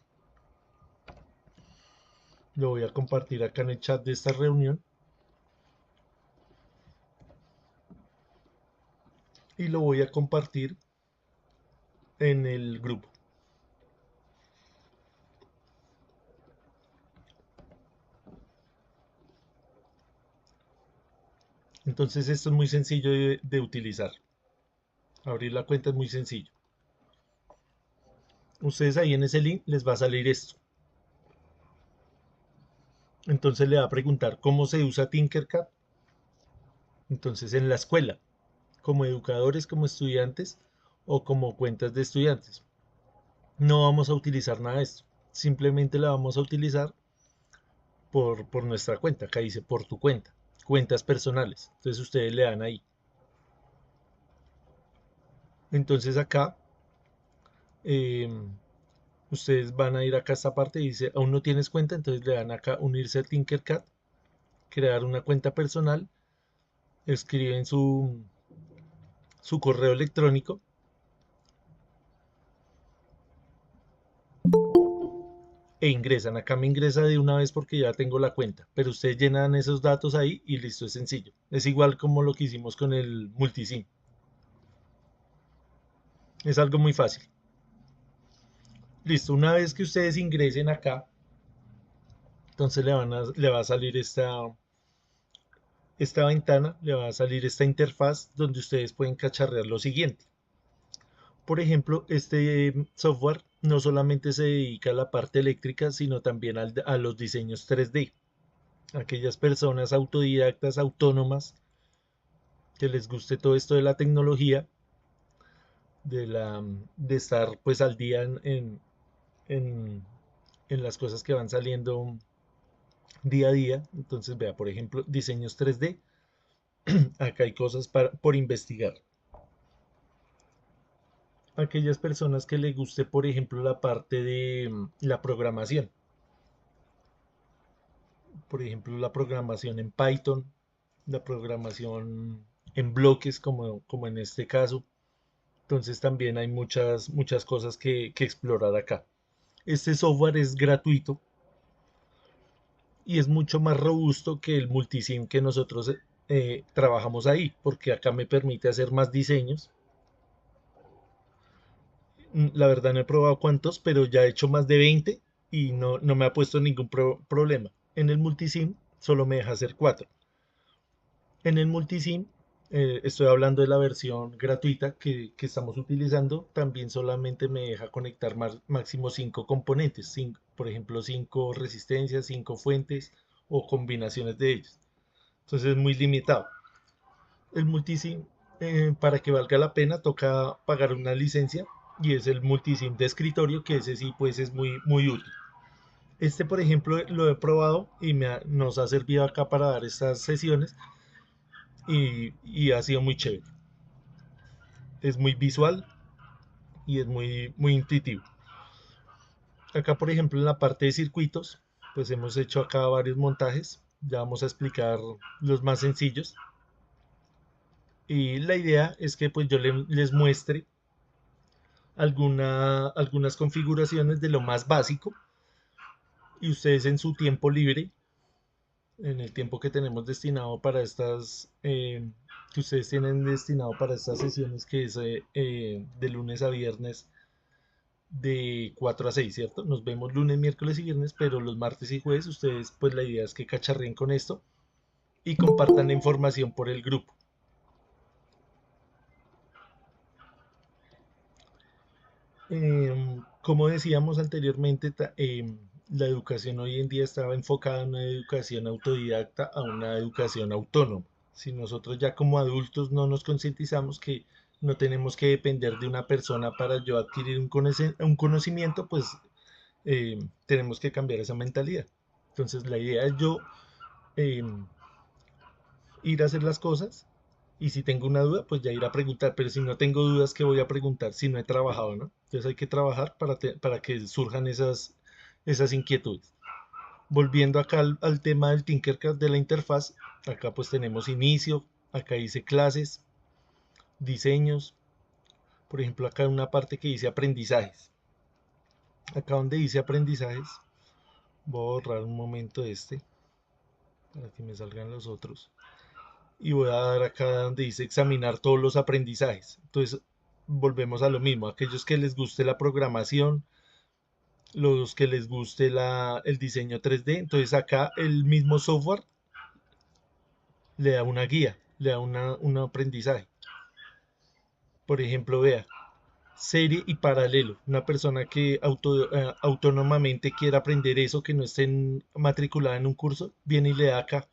Lo voy a compartir acá en el chat de esta reunión. Y lo voy a compartir en el grupo. Entonces esto es muy sencillo de utilizar. Abrir la cuenta es muy sencillo. Ustedes ahí en ese link les va a salir esto. Entonces le va a preguntar cómo se usa Tinkercad. Entonces en la escuela, como educadores, como estudiantes o como cuentas de estudiantes. No vamos a utilizar nada de esto. Simplemente la vamos a utilizar por nuestra cuenta. Acá dice por tu cuenta. Cuentas personales. Entonces ustedes le dan ahí. Entonces acá eh, ustedes van a ir acá a esta parte y dice aún no tienes cuenta. Entonces le dan acá unirse a Tinkercad. Crear una cuenta personal. Escriben su correo electrónico. E ingresan. Acá me ingresa de una vez porque ya tengo la cuenta, pero ustedes llenan esos datos ahí y listo, es sencillo. Es igual como lo que hicimos con el multisim. Es algo muy fácil. Listo, una vez que ustedes ingresen acá, entonces le va a salir esta ventana, le va a salir esta interfaz donde ustedes pueden cacharrear lo siguiente. Por ejemplo, este software no solamente se dedica a la parte eléctrica, sino también a los diseños 3D. Aquellas personas autodidactas, autónomas, que les guste todo esto de la tecnología, de estar pues al día en- en las cosas que van saliendo día a día. Entonces, vea, por ejemplo, diseños 3D. Acá hay cosas por investigar. Aquellas personas que les guste, por ejemplo, la parte de la programación. Por ejemplo, la programación en Python, la programación en bloques, como en este caso. Entonces también hay muchas cosas que explorar acá. Este software es gratuito y es mucho más robusto que el multisim que nosotros trabajamos ahí, porque acá me permite hacer más diseños. La verdad no he probado cuántos, pero ya he hecho más de 20 y no me ha puesto ningún problema. En el multisim solo me deja hacer 4. En el multisim, estoy hablando de la versión gratuita que estamos utilizando, también solamente me deja conectar máximo 5 componentes, por ejemplo 5 resistencias, 5 fuentes o combinaciones de ellos. Entonces es muy limitado. El multisim, para que valga la pena, toca pagar una licencia y es el multisim de escritorio, que ese sí pues es muy útil. Este, por ejemplo, lo he probado y nos ha servido acá para dar estas sesiones y ha sido muy chévere. Es muy visual y es muy intuitivo. Acá, por ejemplo, en la parte de circuitos, pues hemos hecho acá varios montajes. Ya vamos a explicar los más sencillos. Y la idea es que pues yo les muestre algunas configuraciones de lo más básico y ustedes en su tiempo libre, en el tiempo que tenemos destinado para que ustedes tienen destinado para estas sesiones, que es de lunes a viernes de 4 a 6, ¿cierto? Nos vemos lunes, miércoles y viernes, pero los martes y jueves ustedes, pues la idea es que cacharren con esto y compartan la información por el grupo. Como decíamos anteriormente, la educación hoy en día estaba enfocada en una educación autodidacta a una educación autónoma. Si nosotros ya como adultos no nos concientizamos que no tenemos que depender de una persona para yo adquirir un conocimiento, pues tenemos que cambiar esa mentalidad. Entonces la idea es yo eh, ir a hacer las cosas y si tengo una duda, pues ya ir a preguntar, pero si no tengo dudas, ¿qué voy a preguntar si no he trabajado, ¿no? Entonces hay que trabajar para que surjan esas inquietudes. Volviendo acá al tema del Tinkercad de la interfaz, acá pues tenemos inicio, acá dice clases, diseños, por ejemplo acá hay una parte que dice aprendizajes. Acá donde dice aprendizajes, voy a borrar un momento para que me salgan los otros. Y voy a dar acá donde dice examinar todos los aprendizajes. Entonces, volvemos a lo mismo. Aquellos que les guste la programación, los que les guste el diseño 3D, entonces acá el mismo software le da una guía, le da un aprendizaje. Por ejemplo, vea, serie y paralelo. Una persona que autónomamente quiera aprender eso, que no esté matriculada en un curso, viene y le da acá.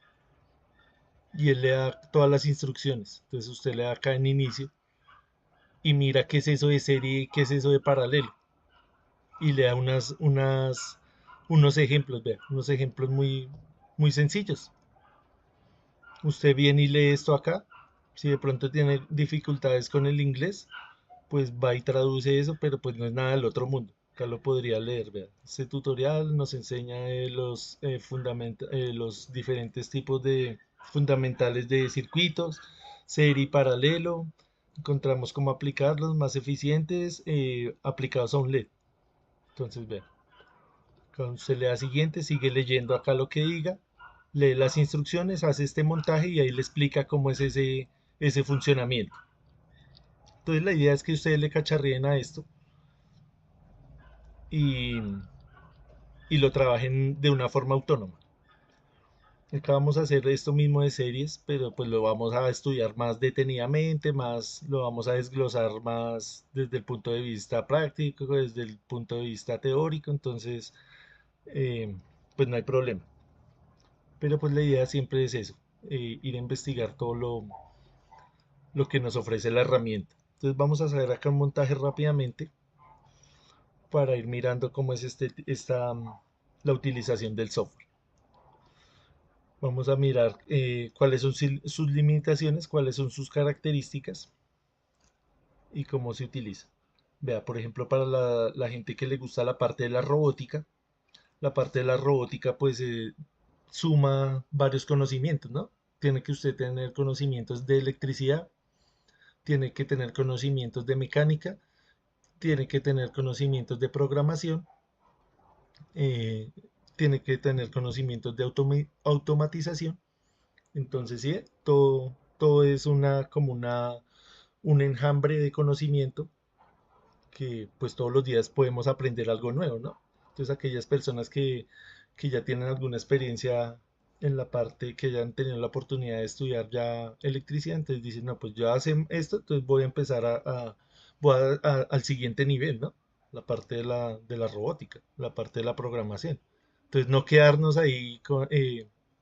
Y él le da todas las instrucciones. Entonces usted le da acá en inicio y mira qué es eso de serie, qué es eso de paralelo. Y le da unos ejemplos, vea, unos ejemplos muy sencillos. Usted viene y lee esto acá. Si de pronto tiene dificultades con el inglés, pues va y traduce eso, pero pues no es nada del otro mundo. Acá lo podría leer, vea. Este tutorial nos enseña los diferentes tipos de fundamentales de circuitos, serie y paralelo. Encontramos cómo aplicarlos más eficientes aplicados a un LED. Entonces, vea, cuando usted le da siguiente, sigue leyendo acá lo que diga, lee las instrucciones, hace este montaje y ahí le explica cómo es ese funcionamiento. Entonces, la idea es que ustedes le cacharríen a esto y, y lo trabajen de una forma autónoma. Acá vamos a hacer esto mismo de series, pero pues lo vamos a estudiar más detenidamente, lo vamos a desglosar más desde el punto de vista práctico, desde el punto de vista teórico, entonces eh, pues no hay problema. Pero pues la idea siempre es eso, ir a investigar todo lo que nos ofrece la herramienta. Entonces vamos a hacer acá un montaje rápidamente para ir mirando cómo es la utilización del software. Vamos a mirar cuáles son sus limitaciones, cuáles son sus características y cómo se utiliza. Vea, por ejemplo, para la gente que le gusta la parte de la robótica pues suma varios conocimientos, ¿no? Tiene que usted tener conocimientos de electricidad, tiene que tener conocimientos de mecánica, tiene que tener conocimientos de programación, eh, tiene que tener conocimientos de automatización Entonces, sí, todo es un enjambre de conocimiento que pues todos los días podemos aprender algo nuevo, ¿no? Entonces aquellas personas que ya tienen alguna experiencia en la parte, que ya han tenido la oportunidad de estudiar ya electricidad, entonces dicen, no, pues yo hacen esto, entonces voy a empezar al siguiente nivel, ¿no? La parte de la robótica, la parte de la programación. Entonces no quedarnos ahí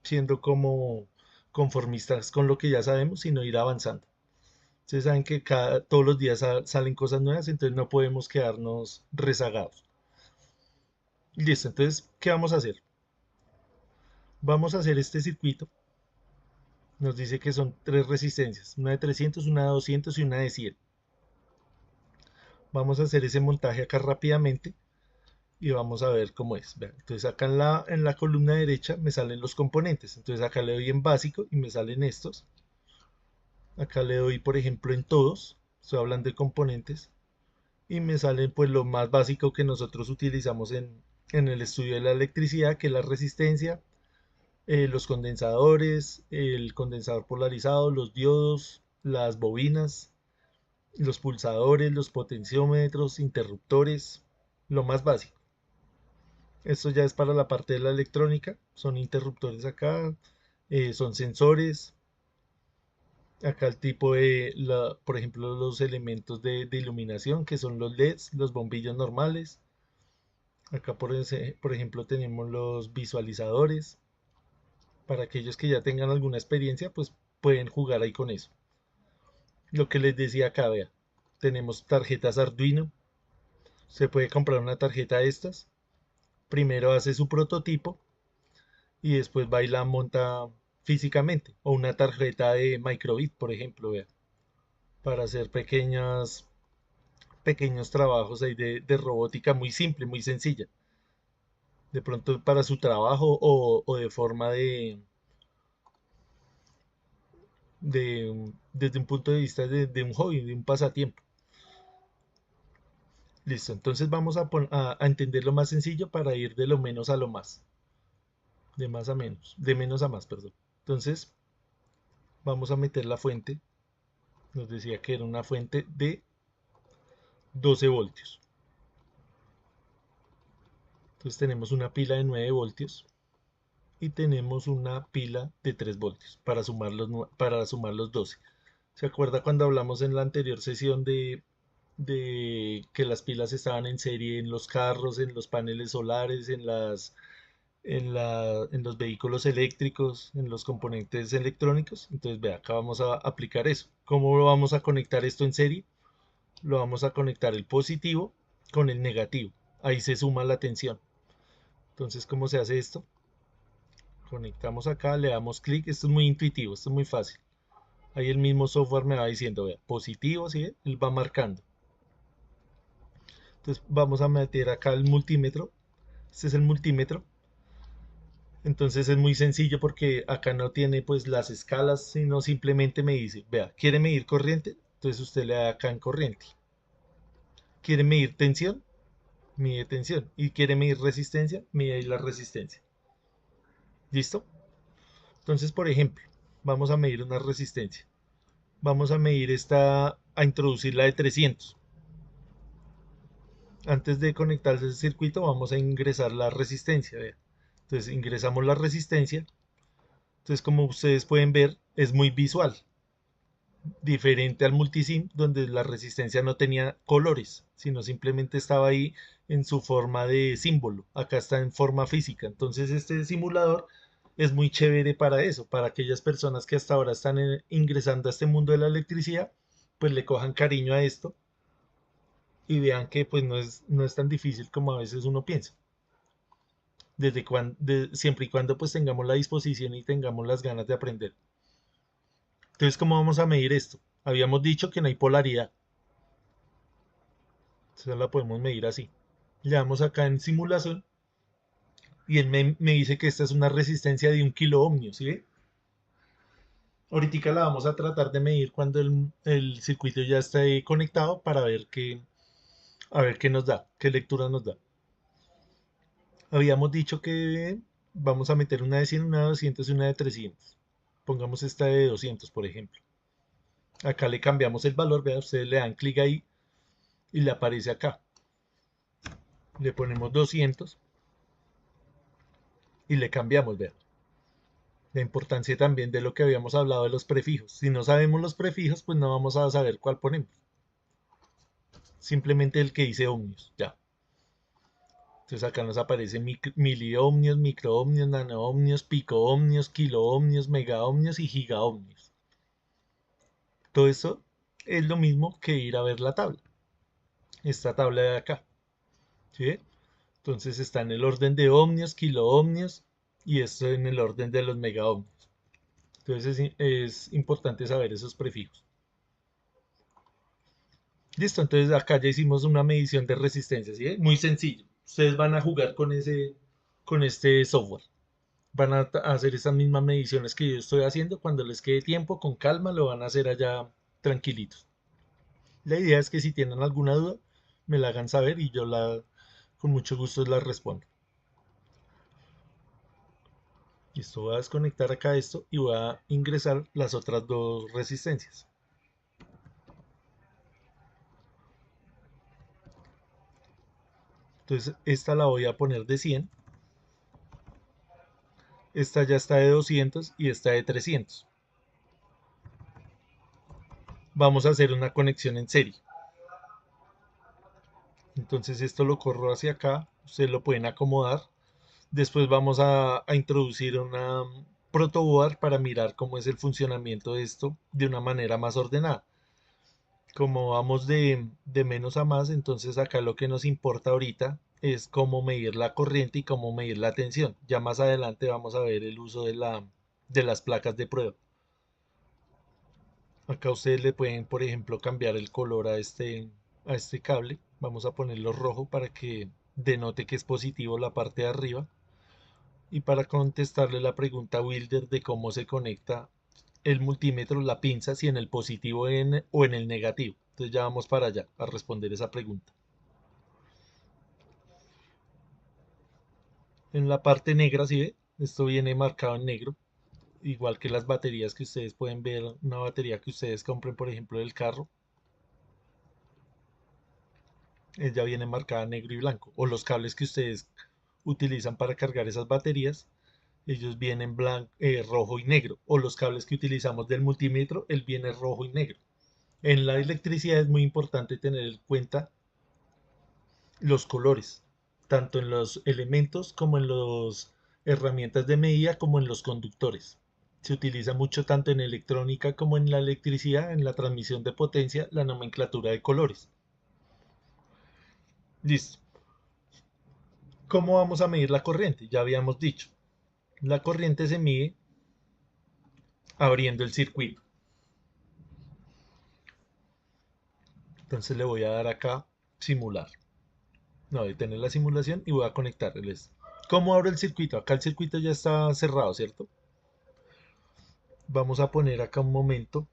siendo como conformistas con lo que ya sabemos, sino ir avanzando. Ustedes saben que todos los días salen cosas nuevas, entonces no podemos quedarnos rezagados. Listo, entonces, ¿qué vamos a hacer? Vamos a hacer este circuito. Nos dice que son tres resistencias, una de 300, una de 200 y una de 100. Vamos a hacer ese montaje acá rápidamente y vamos a ver cómo es. Vean, entonces acá en la columna derecha me salen los componentes. Entonces acá le doy en básico y me salen estos. Acá le doy, por ejemplo, en todos. Estoy hablando de componentes. Y me salen pues lo más básico que nosotros utilizamos en el estudio de la electricidad, que es la resistencia, los condensadores, el condensador polarizado, los diodos, las bobinas, los pulsadores, los potenciómetros, interruptores, lo más básico. Esto ya es para la parte de la electrónica, son interruptores acá, son sensores, acá el tipo por ejemplo, los elementos de iluminación, que son los LEDs, los bombillos normales. Acá, por ejemplo, tenemos los visualizadores. Para aquellos que ya tengan alguna experiencia, pues pueden jugar ahí con eso. Lo que les decía acá, vea, tenemos tarjetas Arduino. Se puede comprar una tarjeta de estas. Primero hace su prototipo y después va y la monta físicamente. O una tarjeta de microbit, por ejemplo, vea, para hacer pequeños trabajos ahí de robótica muy simple, muy sencilla. De pronto para su trabajo o de forma desde un punto de vista de un hobby, de un pasatiempo. Listo, entonces vamos a entender lo más sencillo para ir de lo menos a lo más, de más a menos, de menos a más, perdón. Entonces vamos a meter la fuente, nos decía que era una fuente de 12 voltios. Entonces tenemos una pila de 9 voltios y tenemos una pila de 3 voltios para sumar los 12. ¿Se acuerda cuando hablamos en la anterior sesión de que las pilas estaban en serie en los carros, en los paneles solares, en los vehículos eléctricos, en los componentes electrónicos? Entonces, vea, acá vamos a aplicar eso. ¿Cómo lo vamos a conectar esto en serie? Lo vamos a conectar el positivo con el negativo. Ahí se suma la tensión. Entonces, ¿cómo se hace esto? Conectamos acá, le damos clic. Esto es muy intuitivo, esto es muy fácil. Ahí el mismo software me va diciendo, vea, positivo, ¿sí? Él va marcando. Entonces vamos a meter acá el multímetro. Este es el multímetro. Entonces es muy sencillo porque acá no tiene pues las escalas, sino simplemente me dice, vea, ¿quiere medir corriente? Entonces usted le da acá en corriente. ¿Quiere medir tensión? Mide tensión. ¿Y quiere medir resistencia? Mide ahí la resistencia. ¿Listo? Entonces, por ejemplo, vamos a medir una resistencia. Vamos a medir a introducir la de 300. Antes de conectarse al circuito, vamos a ingresar la resistencia. Vea. Entonces ingresamos la resistencia. Entonces, como ustedes pueden ver, es muy visual. Diferente al multisim, donde la resistencia no tenía colores, sino simplemente estaba ahí en su forma de símbolo. Acá está en forma física. Entonces este simulador es muy chévere para eso, para aquellas personas que hasta ahora están ingresando a este mundo de la electricidad, pues le cojan cariño a esto y vean que pues no es tan difícil como a veces uno piensa. Siempre y cuando pues tengamos la disposición y tengamos las ganas de aprender. Entonces, ¿cómo vamos a medir esto? Habíamos dicho que no hay polaridad. Entonces la podemos medir así. Le damos acá en simulación y él me dice que esta es una resistencia de 1 kilo ohmio, ¿sí ve? Ahorita la vamos a tratar de medir cuando el circuito ya esté conectado para a ver qué nos da, qué lectura nos da. Habíamos dicho que vamos a meter una de 100, una de 200 y una de 300. Pongamos esta de 200, por ejemplo. Acá le cambiamos el valor, vean, ustedes le dan clic ahí y le aparece acá. Le ponemos 200 y le cambiamos, vean. La importancia también de lo que habíamos hablado de los prefijos. Si no sabemos los prefijos, pues no vamos a saber cuál ponemos. Simplemente el que dice ohmios, ya. Entonces acá nos aparece miliohmios, microohmios, nanoohmios, picoohmios, kiloohmios, megaohmios y gigaohmios. Todo esto es lo mismo que ir a ver la tabla. Esta tabla de acá. ¿Sí? Entonces está en el orden de ohmios, kiloohmios y esto en el orden de los megaohmios. Entonces es importante saber esos prefijos. Listo, entonces acá ya hicimos una medición de resistencia, ¿sí? Muy sencillo. Ustedes van a jugar con este software. Van a hacer esas mismas mediciones que yo estoy haciendo. Cuando les quede tiempo, con calma, lo van a hacer allá tranquilitos. La idea es que si tienen alguna duda, me la hagan saber y yo con mucho gusto la respondo. Listo, voy a desconectar acá esto y voy a ingresar las otras dos resistencias. Entonces esta la voy a poner de 100. Esta ya está de 200 y esta de 300. Vamos a hacer una conexión en serie. Entonces esto lo corro hacia acá, ustedes lo pueden acomodar. Después vamos a introducir una protoboard para mirar cómo es el funcionamiento de esto de una manera más ordenada. Como vamos de menos a más, entonces acá lo que nos importa ahorita es cómo medir la corriente y cómo medir la tensión. Ya más adelante vamos a ver el uso de las placas de prueba. Acá ustedes le pueden, por ejemplo, cambiar el color a este cable. Vamos a ponerlo rojo para que denote que es positivo la parte de arriba. Y para contestarle la pregunta a Wilder de cómo se conecta el multímetro, la pinza, si en el positivo o en el negativo. Entonces ya vamos para allá a responder esa pregunta. En la parte negra, ¿sí ve? Esto viene marcado en negro. Igual que las baterías que ustedes pueden ver, una batería que ustedes compren, por ejemplo, del carro. Ya viene marcada negro y blanco. O los cables que ustedes utilizan para cargar esas baterías, ellos vienen rojo y negro. O los cables que utilizamos del multímetro, él viene rojo y negro. En la electricidad es muy importante tener en cuenta los colores, tanto en los elementos como en las herramientas de medida como en los conductores. Se utiliza mucho tanto en electrónica como en la electricidad, en la transmisión de potencia, la nomenclatura de colores. Listo. ¿Cómo vamos a medir la corriente? Ya habíamos dicho. La corriente se mide abriendo el circuito. Entonces le voy a dar acá simular. No, detener la simulación y voy a conectarles. ¿Cómo abro el circuito? Acá el circuito ya está cerrado, ¿cierto? Vamos a poner acá un momento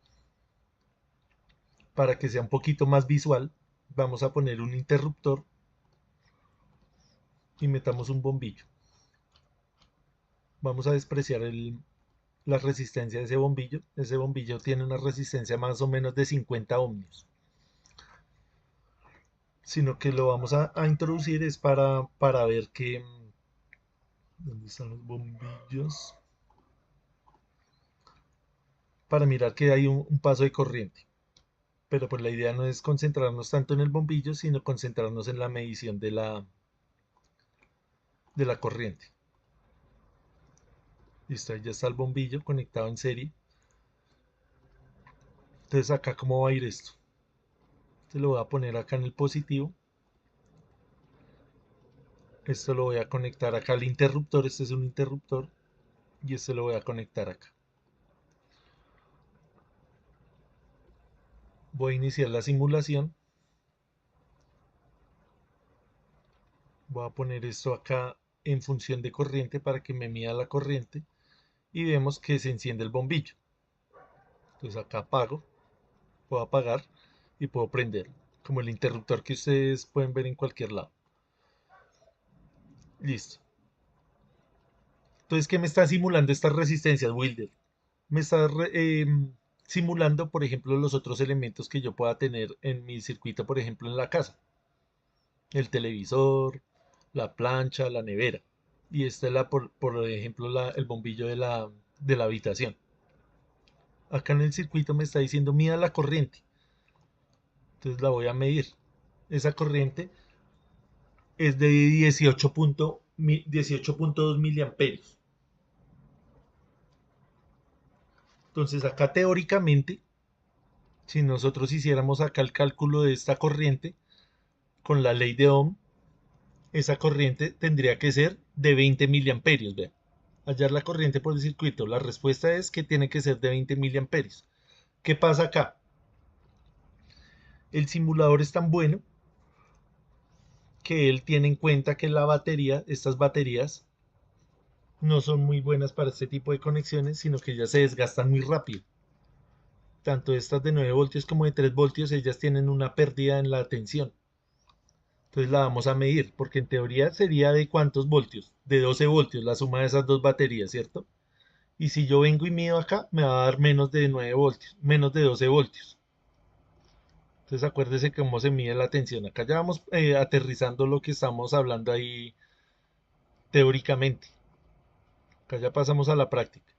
para que sea un poquito más visual. Vamos a poner un interruptor y metamos un bombillo. Vamos a despreciar la resistencia de ese bombillo. Ese bombillo tiene una resistencia más o menos de 50 ohmios. Sino que lo vamos a introducir es para ver que... ¿Dónde están los bombillos? Para mirar que hay un paso de corriente. Pero pues la idea no es concentrarnos tanto en el bombillo, sino concentrarnos en la medición de la corriente. Listo, ahí ya está el bombillo conectado en serie. Entonces acá, ¿cómo va a ir esto? Este lo voy a poner acá en el positivo. Esto lo voy a conectar acá al interruptor. Este es un interruptor. Y este lo voy a conectar acá. Voy a iniciar la simulación. Voy a poner esto acá en función de corriente para que me mida la corriente. Y vemos que se enciende el bombillo. Entonces acá apago. Puedo apagar y puedo prender. Como el interruptor que ustedes pueden ver en cualquier lado. Listo. Entonces, ¿qué me está simulando estas resistencias, Wilder? me está simulando, por ejemplo, los otros elementos que yo pueda tener en mi circuito, por ejemplo, en la casa. El televisor, la plancha, la nevera. Y esta es por ejemplo, el bombillo de la habitación. Acá en el circuito me está diciendo, mida la corriente. Entonces la voy a medir. Esa corriente es de 18.2 miliamperios. Entonces acá teóricamente, si nosotros hiciéramos acá el cálculo de esta corriente, con la ley de Ohm, esa corriente tendría que ser de 20 miliamperios. Vean, hallar la corriente por el circuito. La respuesta es que tiene que ser de 20 miliamperios. ¿Qué pasa acá? El simulador es tan bueno que él tiene en cuenta que la batería, estas baterías, no son muy buenas para este tipo de conexiones, sino que ya se desgastan muy rápido. Tanto estas de 9 voltios como de 3 voltios, ellas tienen una pérdida en la tensión. Entonces la vamos a medir, porque en teoría sería de ¿cuántos voltios? De 12 voltios, la suma de esas dos baterías, ¿cierto? Y si yo vengo y mido acá, me va a dar menos de 9 voltios, menos de 12 voltios. Entonces acuérdese cómo se mide la tensión. Acá ya vamos aterrizando lo que estamos hablando ahí teóricamente. Acá ya pasamos a la práctica.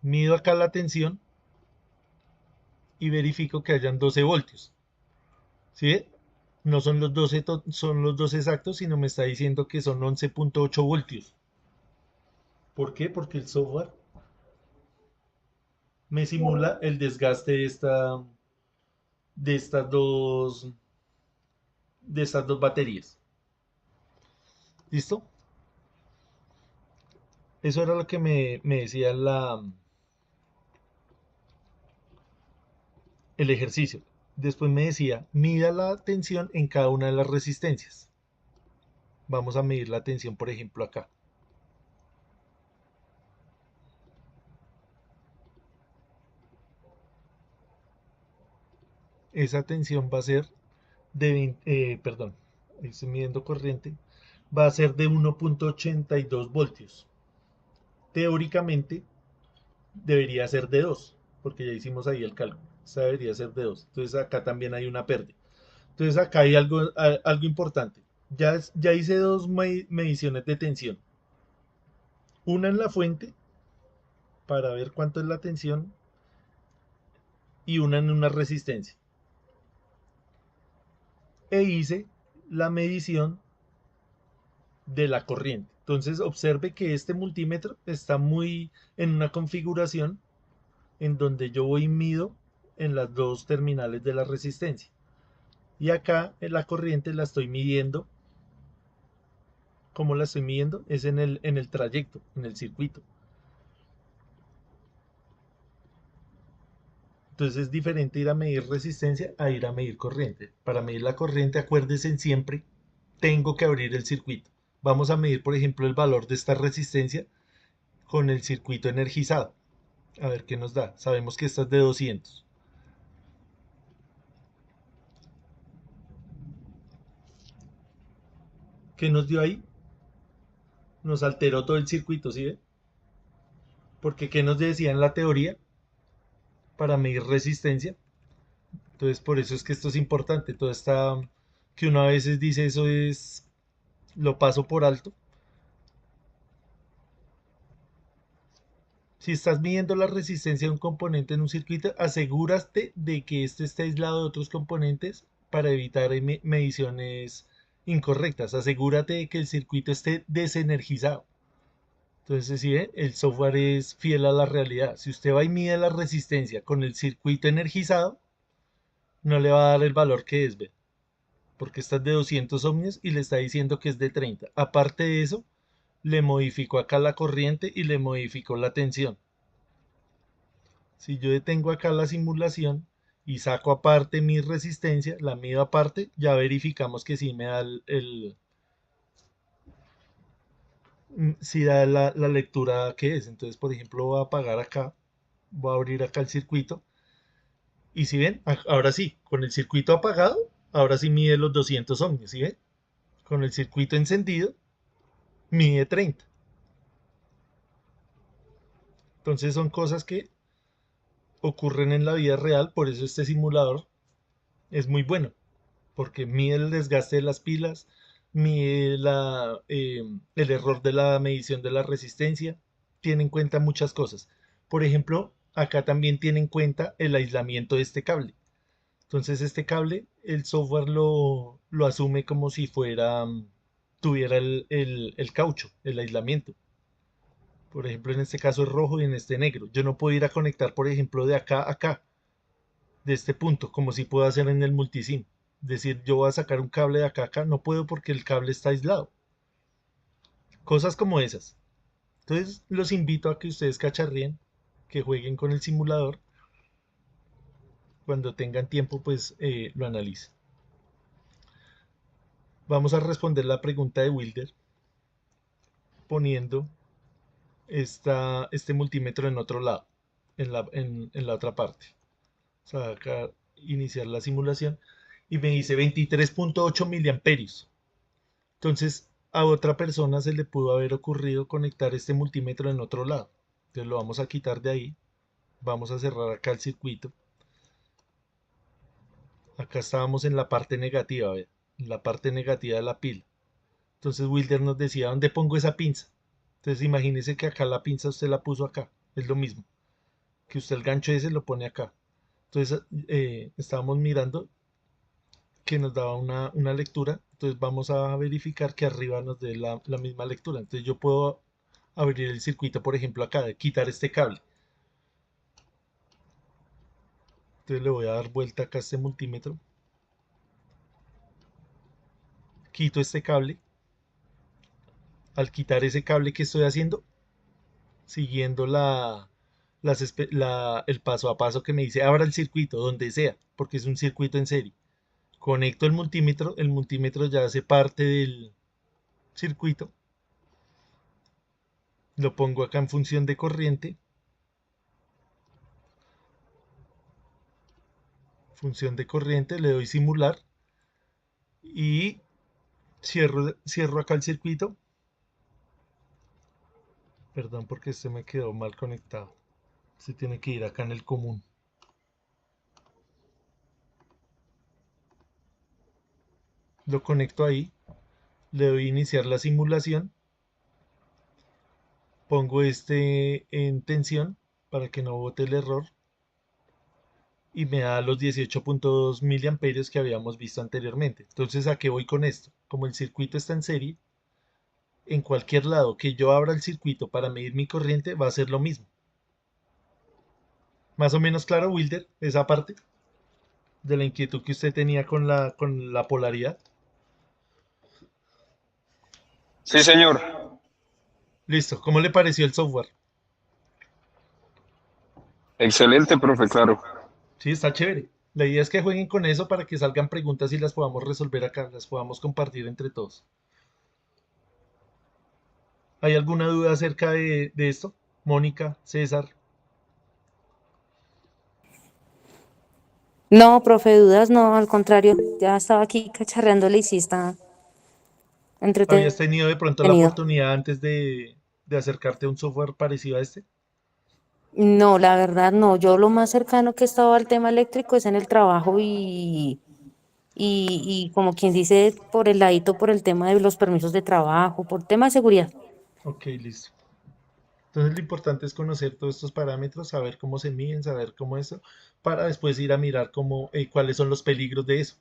Mido acá la tensión y verifico que hayan 12 voltios. ¿Sí? No son los 12, son los 12 exactos, sino me está diciendo que son 11.8 voltios. ¿Por qué? Porque el software me simula el desgaste de estas dos, de estas dos baterías. ¿Listo? Eso era lo que me decía el ejercicio. Después me decía, mida la tensión en cada una de las resistencias. Vamos a medir la tensión, por ejemplo, acá. Esa tensión va a ser perdón, estoy midiendo corriente, va a ser de 1.82 voltios. Teóricamente debería ser de 2, porque ya hicimos ahí el cálculo. Esta debería ser de 2. Entonces acá también hay una pérdida. Entonces acá hay algo importante. Ya hice dos mediciones de tensión. Una en la fuente, para ver cuánto es la tensión, y una en una resistencia. E hice la medición de la corriente. Entonces observe que este multímetro está muy en una configuración en donde yo voy y mido en las dos terminales de la resistencia. Y acá en la corriente la estoy midiendo. ¿Cómo la estoy midiendo? Es en el trayecto, en el circuito. Entonces es diferente ir a medir resistencia a ir a medir corriente. Para medir la corriente, acuérdense siempre, tengo que abrir el circuito. Vamos a medir, por ejemplo, el valor de esta resistencia con el circuito energizado. A ver qué nos da. Sabemos que esta es de 200. ¿Qué nos dio ahí? Nos alteró todo el circuito, ¿sí ve? Porque ¿qué nos decía en la teoría? Para medir resistencia. Entonces por eso es que esto es importante. Todo está que uno a veces dice eso es, lo paso por alto. Si estás midiendo la resistencia de un componente en un circuito, asegúrate de que este esté aislado de otros componentes para evitar mediciones incorrectas. Asegúrate de que el circuito esté desenergizado. Entonces, si ¿sí el software es fiel a la realidad. Si usted va y mide la resistencia con el circuito energizado, no le va a dar el valor que es, ¿ve? Porque esta es de 200 ohmios y le está diciendo que es de 30. Aparte de eso, le modificó acá la corriente y le modificó la tensión. Si yo detengo acá la simulación y saco aparte mi resistencia, la mido aparte, ya verificamos que sí me da sí da la lectura que es. Entonces, por ejemplo, voy a apagar acá, voy a abrir acá el circuito. Y si ven, ahora sí, con el circuito apagado, ahora sí mide los 200 ohmios, ¿sí ven? Con el circuito encendido, mide 30. Entonces son cosas que ocurren en la vida real, por eso este simulador es muy bueno, porque mide el desgaste de las pilas, mide el error de la medición de la resistencia, tiene en cuenta muchas cosas. Por ejemplo, acá también tiene en cuenta el aislamiento de este cable. Entonces este cable, el software lo asume como si fuera, tuviera el caucho, el aislamiento. Por ejemplo, en este caso es rojo y en este negro. Yo no puedo ir a conectar, por ejemplo, de acá a acá, de este punto, como si puedo hacer en el multisim. Es decir, yo voy a sacar un cable de acá a acá, no puedo porque el cable está aislado. Cosas como esas. Entonces, los invito a que ustedes cacharríen, que jueguen con el simulador. Cuando tengan tiempo, pues lo analicen. Vamos a responder la pregunta de Wilder poniendo este multímetro en otro lado, en la otra parte. O sea, acá iniciar la simulación y me dice 23.8 miliamperios. Entonces, a otra persona se le pudo haber ocurrido conectar este multímetro en otro lado. Entonces lo vamos a quitar de ahí. Vamos a cerrar acá el circuito. Acá estábamos en la parte negativa, ¿ve? En la parte negativa de la pila. Entonces Wilder nos decía, ¿dónde pongo esa pinza? Entonces imagínese que acá la pinza usted la puso acá. Es lo mismo. Que usted el gancho ese lo pone acá. Entonces estábamos mirando que nos daba una lectura. Entonces vamos a verificar que arriba nos dé la misma lectura. Entonces yo puedo abrir el circuito, por ejemplo, acá, de quitar este cable. Entonces le voy a dar vuelta acá a este multímetro. Quito este cable. Al quitar ese cable, que estoy haciendo? Siguiendo el paso a paso que me dice, abra el circuito, donde sea, porque es un circuito en serie. Conecto el multímetro ya hace parte del circuito. Lo pongo acá en función de corriente. Función de corriente, le doy simular y cierro acá el circuito. Perdón porque este me quedó mal conectado. Se tiene que ir acá en el común. Lo conecto ahí. Le doy iniciar la simulación. Pongo este en tensión para que no bote el error. Y me da los 18.2 miliamperios que habíamos visto anteriormente. Entonces, ¿a qué voy con esto? Como el circuito está en serie, en cualquier lado que yo abra el circuito para medir mi corriente va a ser lo mismo. Más o menos claro, Wilder, esa parte de la inquietud que usted tenía con la polaridad. Sí, señor. Listo, ¿cómo le pareció el software? Excelente, profe, claro. Sí, está chévere. La idea es que jueguen con eso para que salgan preguntas y las podamos resolver acá, las podamos compartir entre todos. ¿Hay alguna duda acerca de esto? Mónica, César, No, profe, dudas, no, al contrario, ya estaba aquí cacharreándole y sí está ¿habías entretenido. tenido de pronto la oportunidad antes de acercarte a un software parecido a este? No, la verdad no, yo lo más cercano que he estado al tema eléctrico es en el trabajo y como quien dice, por el ladito, por el tema de los permisos de trabajo, por tema de seguridad. Ok, listo. Entonces lo importante es conocer todos estos parámetros, saber cómo se miden, saber cómo eso, para después ir a mirar cuáles son los peligros de eso.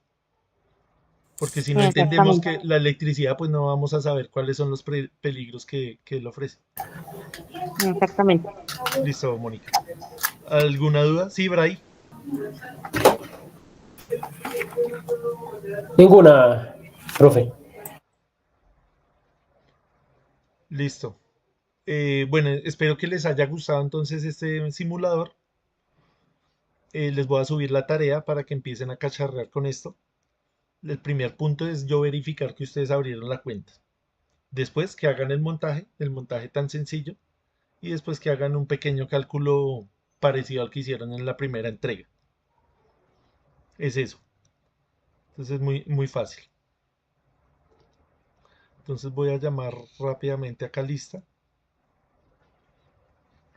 Porque si no entendemos Exactamente. que la electricidad, pues no vamos a saber cuáles son los peligros que él ofrece. Exactamente. Listo, Mónica. ¿Alguna duda? Sí, Bray. Ninguna, profe. Listo. Bueno, espero que les haya gustado entonces este simulador. Les voy a subir la tarea para que empiecen a cacharrear con esto. El primer punto es yo verificar que ustedes abrieron la cuenta. Después que hagan el montaje tan sencillo, y después que hagan un pequeño cálculo parecido al que hicieron en la primera entrega. Es eso. Entonces es muy, muy fácil. Entonces voy a llamar rápidamente a Calista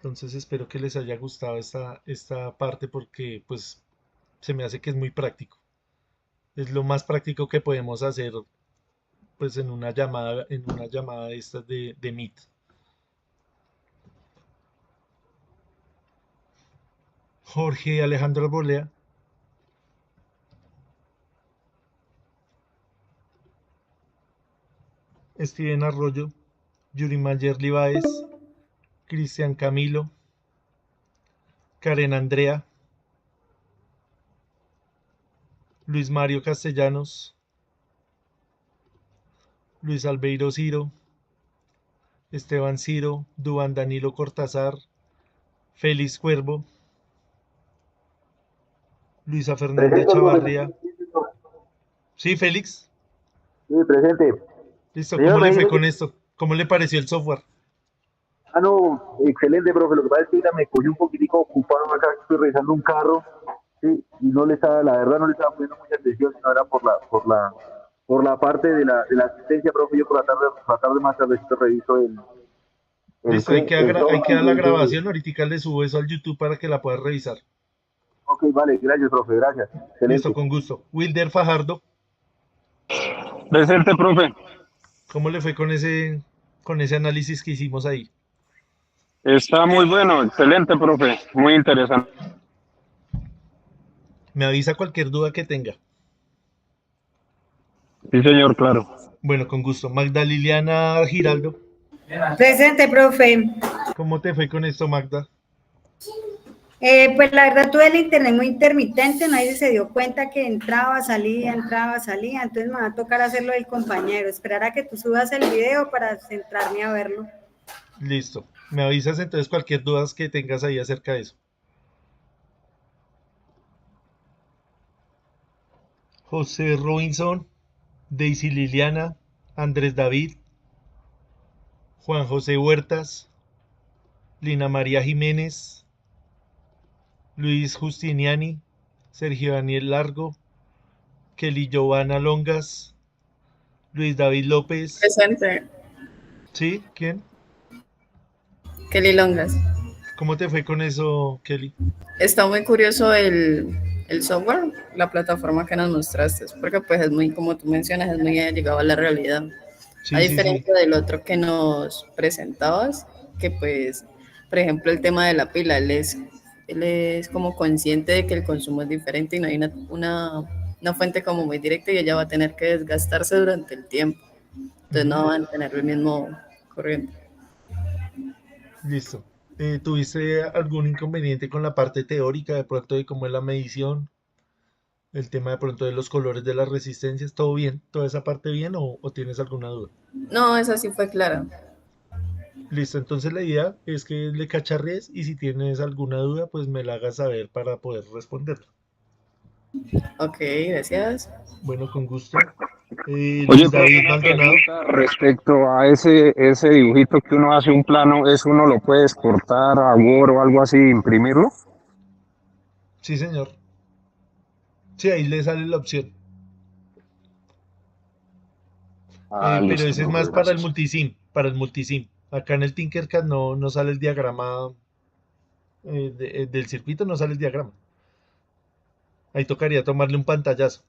Entonces espero que les haya gustado esta parte porque pues se me hace que es muy práctico. Es lo más práctico que podemos hacer pues en una llamada de estas de Meet. Jorge Alejandro Arbolea. Steven Arroyo, Yuri Mayer Libáez, Cristian Camilo, Karen Andrea, Luis Mario Castellanos, Luis Albeiro Ciro, Esteban Ciro, Duan Danilo Cortázar, Félix Cuervo, Luisa Fernanda Chavarría. Sí, Félix. Sí, presente. Listo, Señor, ¿cómo le fue imagínese con que, esto? ¿Cómo le pareció el software? no, excelente, profe. Lo que pasa es que ahorita me cogí un poquitico ocupado acá, estoy revisando un carro, sí, y no le estaba, la verdad, no le estaba poniendo mucha atención, sino era por la parte de la asistencia, profe. Yo por la tarde más tardecito reviso Listo, el ahí software. queda la grabación. Ahorita le subo eso al YouTube para que la puedas revisar. Ok, vale, gracias, profe, gracias. Listo, Excelente. con gusto. Wilder Fajardo, Presente, profe. ¿cómo le fue con ese análisis que hicimos ahí? Está muy bueno, excelente, profe. Muy interesante. Me avisa cualquier duda que tenga. Sí, señor, claro. Bueno, con gusto. Magda Liliana Giraldo, Presente, profe. ¿cómo te fue con esto, Magda? Pues la verdad tuve el internet muy intermitente, nadie se dio cuenta que entraba, salía, entonces me va a tocar hacerlo del compañero, esperar a que tú subas el video para centrarme a verlo. Listo. Me avisas entonces cualquier duda que tengas ahí acerca de eso. José Robinson, Daisy Liliana, Andrés David, Juan José Huertas, Lina María Jiménez, Luis Justiniani, Sergio Daniel Largo, Kelly Giovanna Longas, Luis David López. Presente, ¿Sí? ¿Quién? Kelly Longas. ¿Cómo te fue con eso, Kelly? Está muy curioso el software, la plataforma que nos mostraste, porque pues es muy, como tú mencionas, es muy llegado a la realidad. Sí, A sí, diferencia del otro que nos presentabas, que pues, por ejemplo, el tema de la pila, él es como consciente de que el consumo es diferente y no hay una fuente como muy directa y ella va a tener que desgastarse durante el tiempo. Entonces no van a tener el mismo corriente. Listo. ¿Tuviste algún inconveniente con la parte teórica de pronto de cómo es la medición? El tema de pronto de los colores de las resistencias, ¿todo bien? ¿Toda esa parte bien o tienes alguna duda? No, esa sí fue clara. Listo, entonces la idea es que le cacharres y si tienes alguna duda, pues me la hagas saber para poder responderla. Ok, gracias. Bueno, con gusto. Oye, Luis profe, David una Maldonado. pregunta respecto a ese dibujito que uno hace un plano, ¿eso uno lo puede exportar a Word o algo así, imprimirlo? Sí, señor. Sí, ahí le sale la opción. Ah, Pero listo, ese es profe, más para el gracias. multisim, para el multisim. Acá en el Tinkercad no sale el diagrama del circuito, no sale el diagrama. Ahí tocaría tomarle un pantallazo,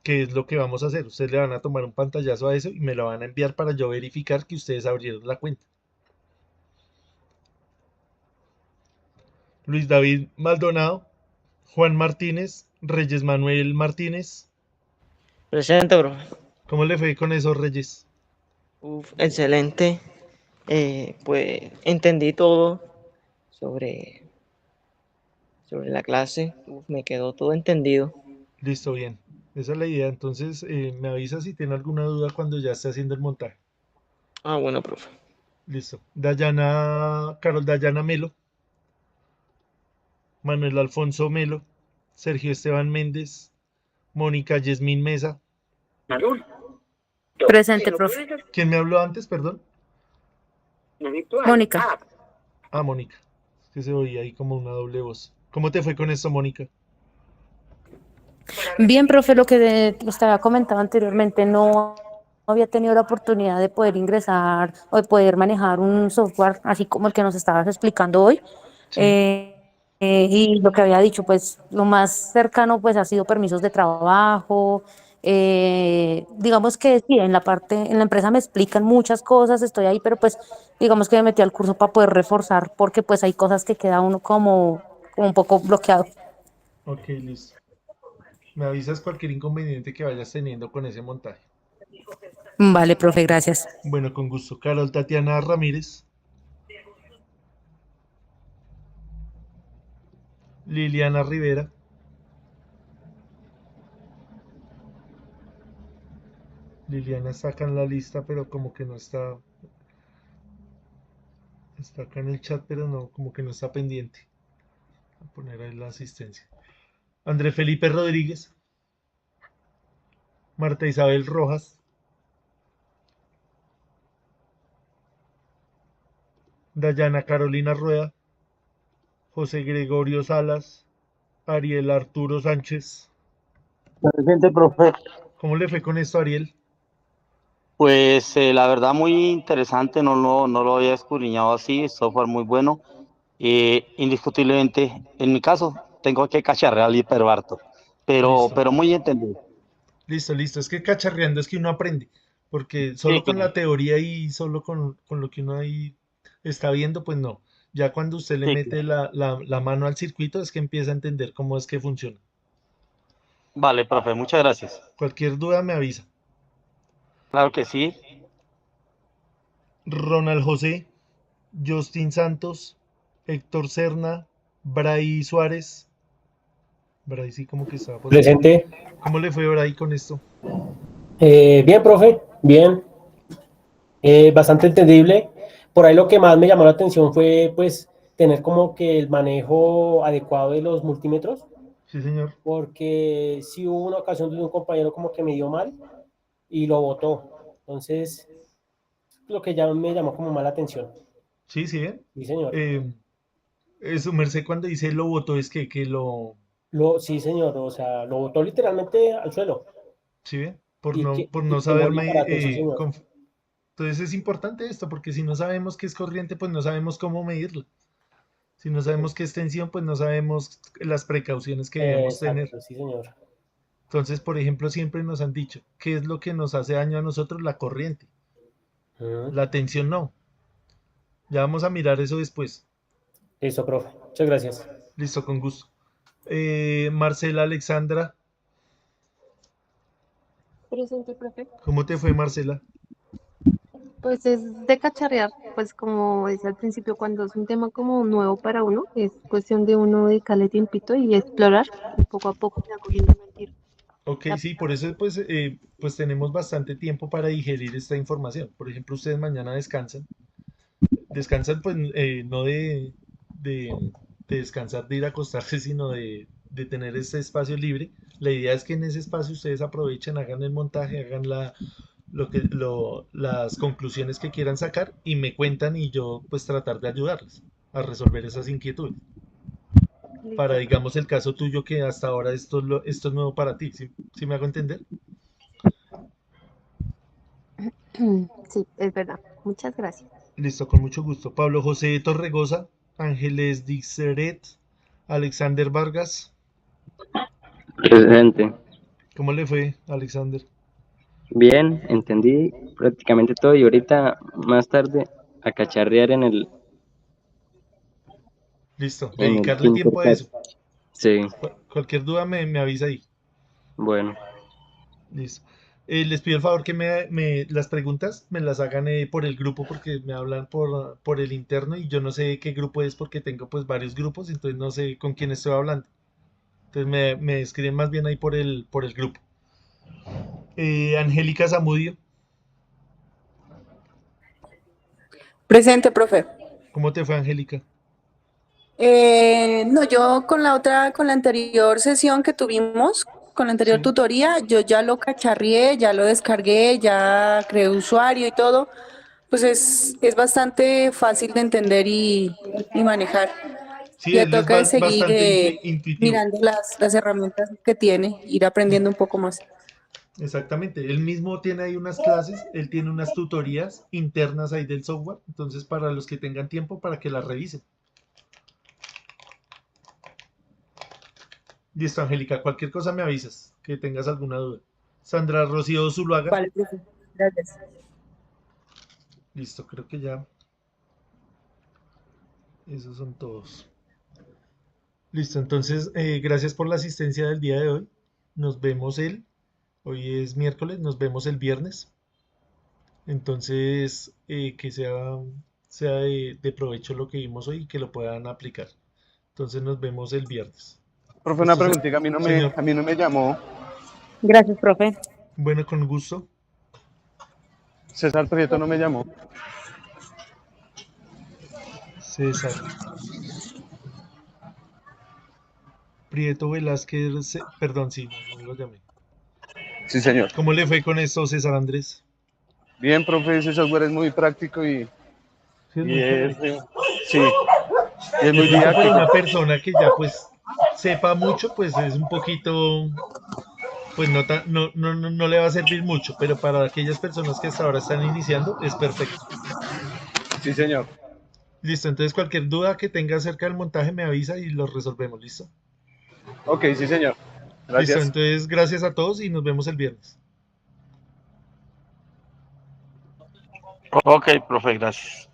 que es lo que vamos a hacer. Ustedes le van a tomar un pantallazo a eso y me lo van a enviar para yo verificar que ustedes abrieron la cuenta. Luis David Maldonado, Juan Martínez, Reyes Manuel Martínez. Presente, bro. ¿Cómo le fue con esos Reyes? Uf, excelente. Pues entendí todo sobre, sobre la clase. Uf, me quedó todo entendido. Listo, bien. Esa es la idea. Entonces, me avisa si tiene alguna duda cuando ya esté haciendo el montaje. Ah, bueno, profe. Listo. Carol Dayana Melo, Manuel Alfonso Melo, Sergio Esteban Méndez, Mónica Yasmín Mesa. Presente, profe. ¿Quién me habló antes, perdón? Mónica. Ah, Mónica. Es que se oía ahí como una doble voz. ¿Cómo te fue con esto, Mónica? Bien, profe, lo que estaba comentado anteriormente, no había tenido la oportunidad de poder ingresar o de poder manejar un software así como el que nos estabas explicando hoy. Sí, Y lo que había dicho, pues lo más cercano pues ha sido permisos de trabajo. Digamos que sí, en la empresa me explican muchas cosas, estoy ahí, pero pues digamos que me metí al curso para poder reforzar porque pues hay cosas que queda uno como un poco bloqueado. ok, listo. Me avisas cualquier inconveniente que vayas teniendo con ese montaje. Vale, profe, gracias. Bueno, con gusto. Carol Tatiana Ramírez, Liliana Rivera, Liliana está acá en la lista, pero como que no está, está acá en el chat, pero no, como que no está pendiente. Voy a poner ahí la asistencia. André Felipe Rodríguez, Marta Isabel Rojas, Dayana Carolina Rueda, José Gregorio Salas, Ariel Arturo Sánchez. Presente, profe. ¿Cómo le fue con esto, Ariel? Pues la verdad muy interesante, no lo había escudriñado así, software muy bueno. Indiscutiblemente, en mi caso, tengo que cacharrear al hiperbarto, Listo. pero muy entendido. Listo, listo. Es que cacharreando es que uno aprende, porque Sí, solo con la teoría y solo con lo que uno ahí está viendo, pues no. Ya cuando usted le sí, mete la mano al circuito es que empieza a entender cómo es que funciona. vale, profe, muchas gracias. Cualquier duda me avisa. Claro que sí. Ronald José, Justin Santos, Héctor Serna, Bray Suárez. Bray sí como que estaba por ahí. Presente. ¿Cómo le fue Bray con esto? Bien, profe, bien. Bastante entendible. Por ahí lo que más me llamó la atención fue, pues, tener como que el manejo adecuado de los multímetros, Sí, señor. porque sí hubo una ocasión donde un compañero como que me dio mal y lo botó. Entonces, lo que ya me llamó como más la atención. Sí, sí, ¿eh? Sí, señor. Su merced cuando dice lo votó es que lo... Sí, señor. O sea, lo botó literalmente al suelo. ¿Sí ve? Por Y no quemó saber el aparato, sí, señor. entonces es importante esto, porque si no sabemos qué es corriente, pues no sabemos cómo medirla. Si no sabemos qué es tensión, pues no sabemos las precauciones que debemos tener. Exacto, sí, señor. Entonces, por ejemplo, siempre nos han dicho, ¿qué es lo que nos hace daño a nosotros? La corriente. La tensión no. Ya vamos a mirar eso después. Listo, profe. Muchas gracias. Listo, con gusto. Marcela Alexandra, Presente, profe. ¿cómo te fue, Marcela? Pues es de cacharrear, pues como decía al principio, cuando es un tema como nuevo para uno, es cuestión de uno dedicarle tiempito y explorar, y poco a poco se va cogiendo el tiro. Ok, sí, por eso pues tenemos bastante tiempo para digerir esta información. Por ejemplo, ustedes mañana descansan. Descansan pues no de descansar, de ir a acostarse, sino de tener este espacio libre. La idea es que en ese espacio ustedes aprovechen, hagan el montaje, hagan las conclusiones que quieran sacar y me cuentan y yo pues tratar de ayudarles a resolver esas inquietudes. Para, digamos, el caso tuyo que hasta ahora esto es nuevo para ti, ¿sí me hago entender? Sí, es verdad. Muchas gracias. Listo, con mucho gusto. Pablo José Torregosa, Ángeles Dixeret, Alexander Vargas. Presente. ¿Cómo le fue, Alexander? Bien, entendí prácticamente todo y ahorita más tarde a cacharrear Listo, en el dedicarle tiempo a Tinkercad. eso. Sí, Cualquier duda me avisa ahí. bueno, Listo. Les pido el favor que las preguntas me las hagan por el grupo porque me hablan por el interno y yo no sé qué grupo es porque tengo pues varios grupos, entonces no sé con quién estoy hablando. Entonces me escriben más bien ahí por el grupo. Angélica Zamudio, Presente, profe. ¿cómo te fue, Angélica? No, yo con la anterior sesión que tuvimos, con la anterior Sí. tutoría, yo ya lo cacharrié, ya lo descargué, ya creé usuario y todo. Pues es bastante fácil de entender y manejar. Sí, Ya él es toca de seguir bastante intuitivo. mirando las herramientas que tiene, ir aprendiendo un poco más. Exactamente, él mismo tiene ahí unas clases, él tiene unas tutorías internas ahí del software, entonces para los que tengan tiempo para que las revisen. Listo, Angélica, cualquier cosa me avisas, que tengas alguna duda. Sandra Rocío Zuluaga. Vale, profe. Gracias. Listo, creo que ya. Esos son todos. Listo, entonces, gracias por la asistencia del día de hoy. Nos vemos hoy es miércoles, nos vemos el viernes. Entonces, que sea de provecho lo que vimos hoy y que lo puedan aplicar. Entonces, nos vemos el viernes. Profe, una Esto se- preguntita, Señor. a mí no me llamó. Gracias, profe. Bueno, con gusto. César Prieto no me llamó. César. Prieto Velázquez, perdón, sí, no lo llamé. Sí, señor. ¿Cómo le fue con esto, César Andrés? Bien, profe, ese software es muy práctico y Sí, es y muy es, chévere. sí, y es muy De pronto para una didáctico. persona que ya pues sepa mucho, pues es un poquito, pues no le va a servir mucho, pero para aquellas personas que hasta ahora están iniciando es perfecto. Sí, señor. Listo, entonces cualquier duda que tenga acerca del montaje me avisa y lo resolvemos, ¿listo? Ok, sí, señor. Listo, Gracias. entonces gracias a todos y nos vemos el viernes. Ok, profe, gracias.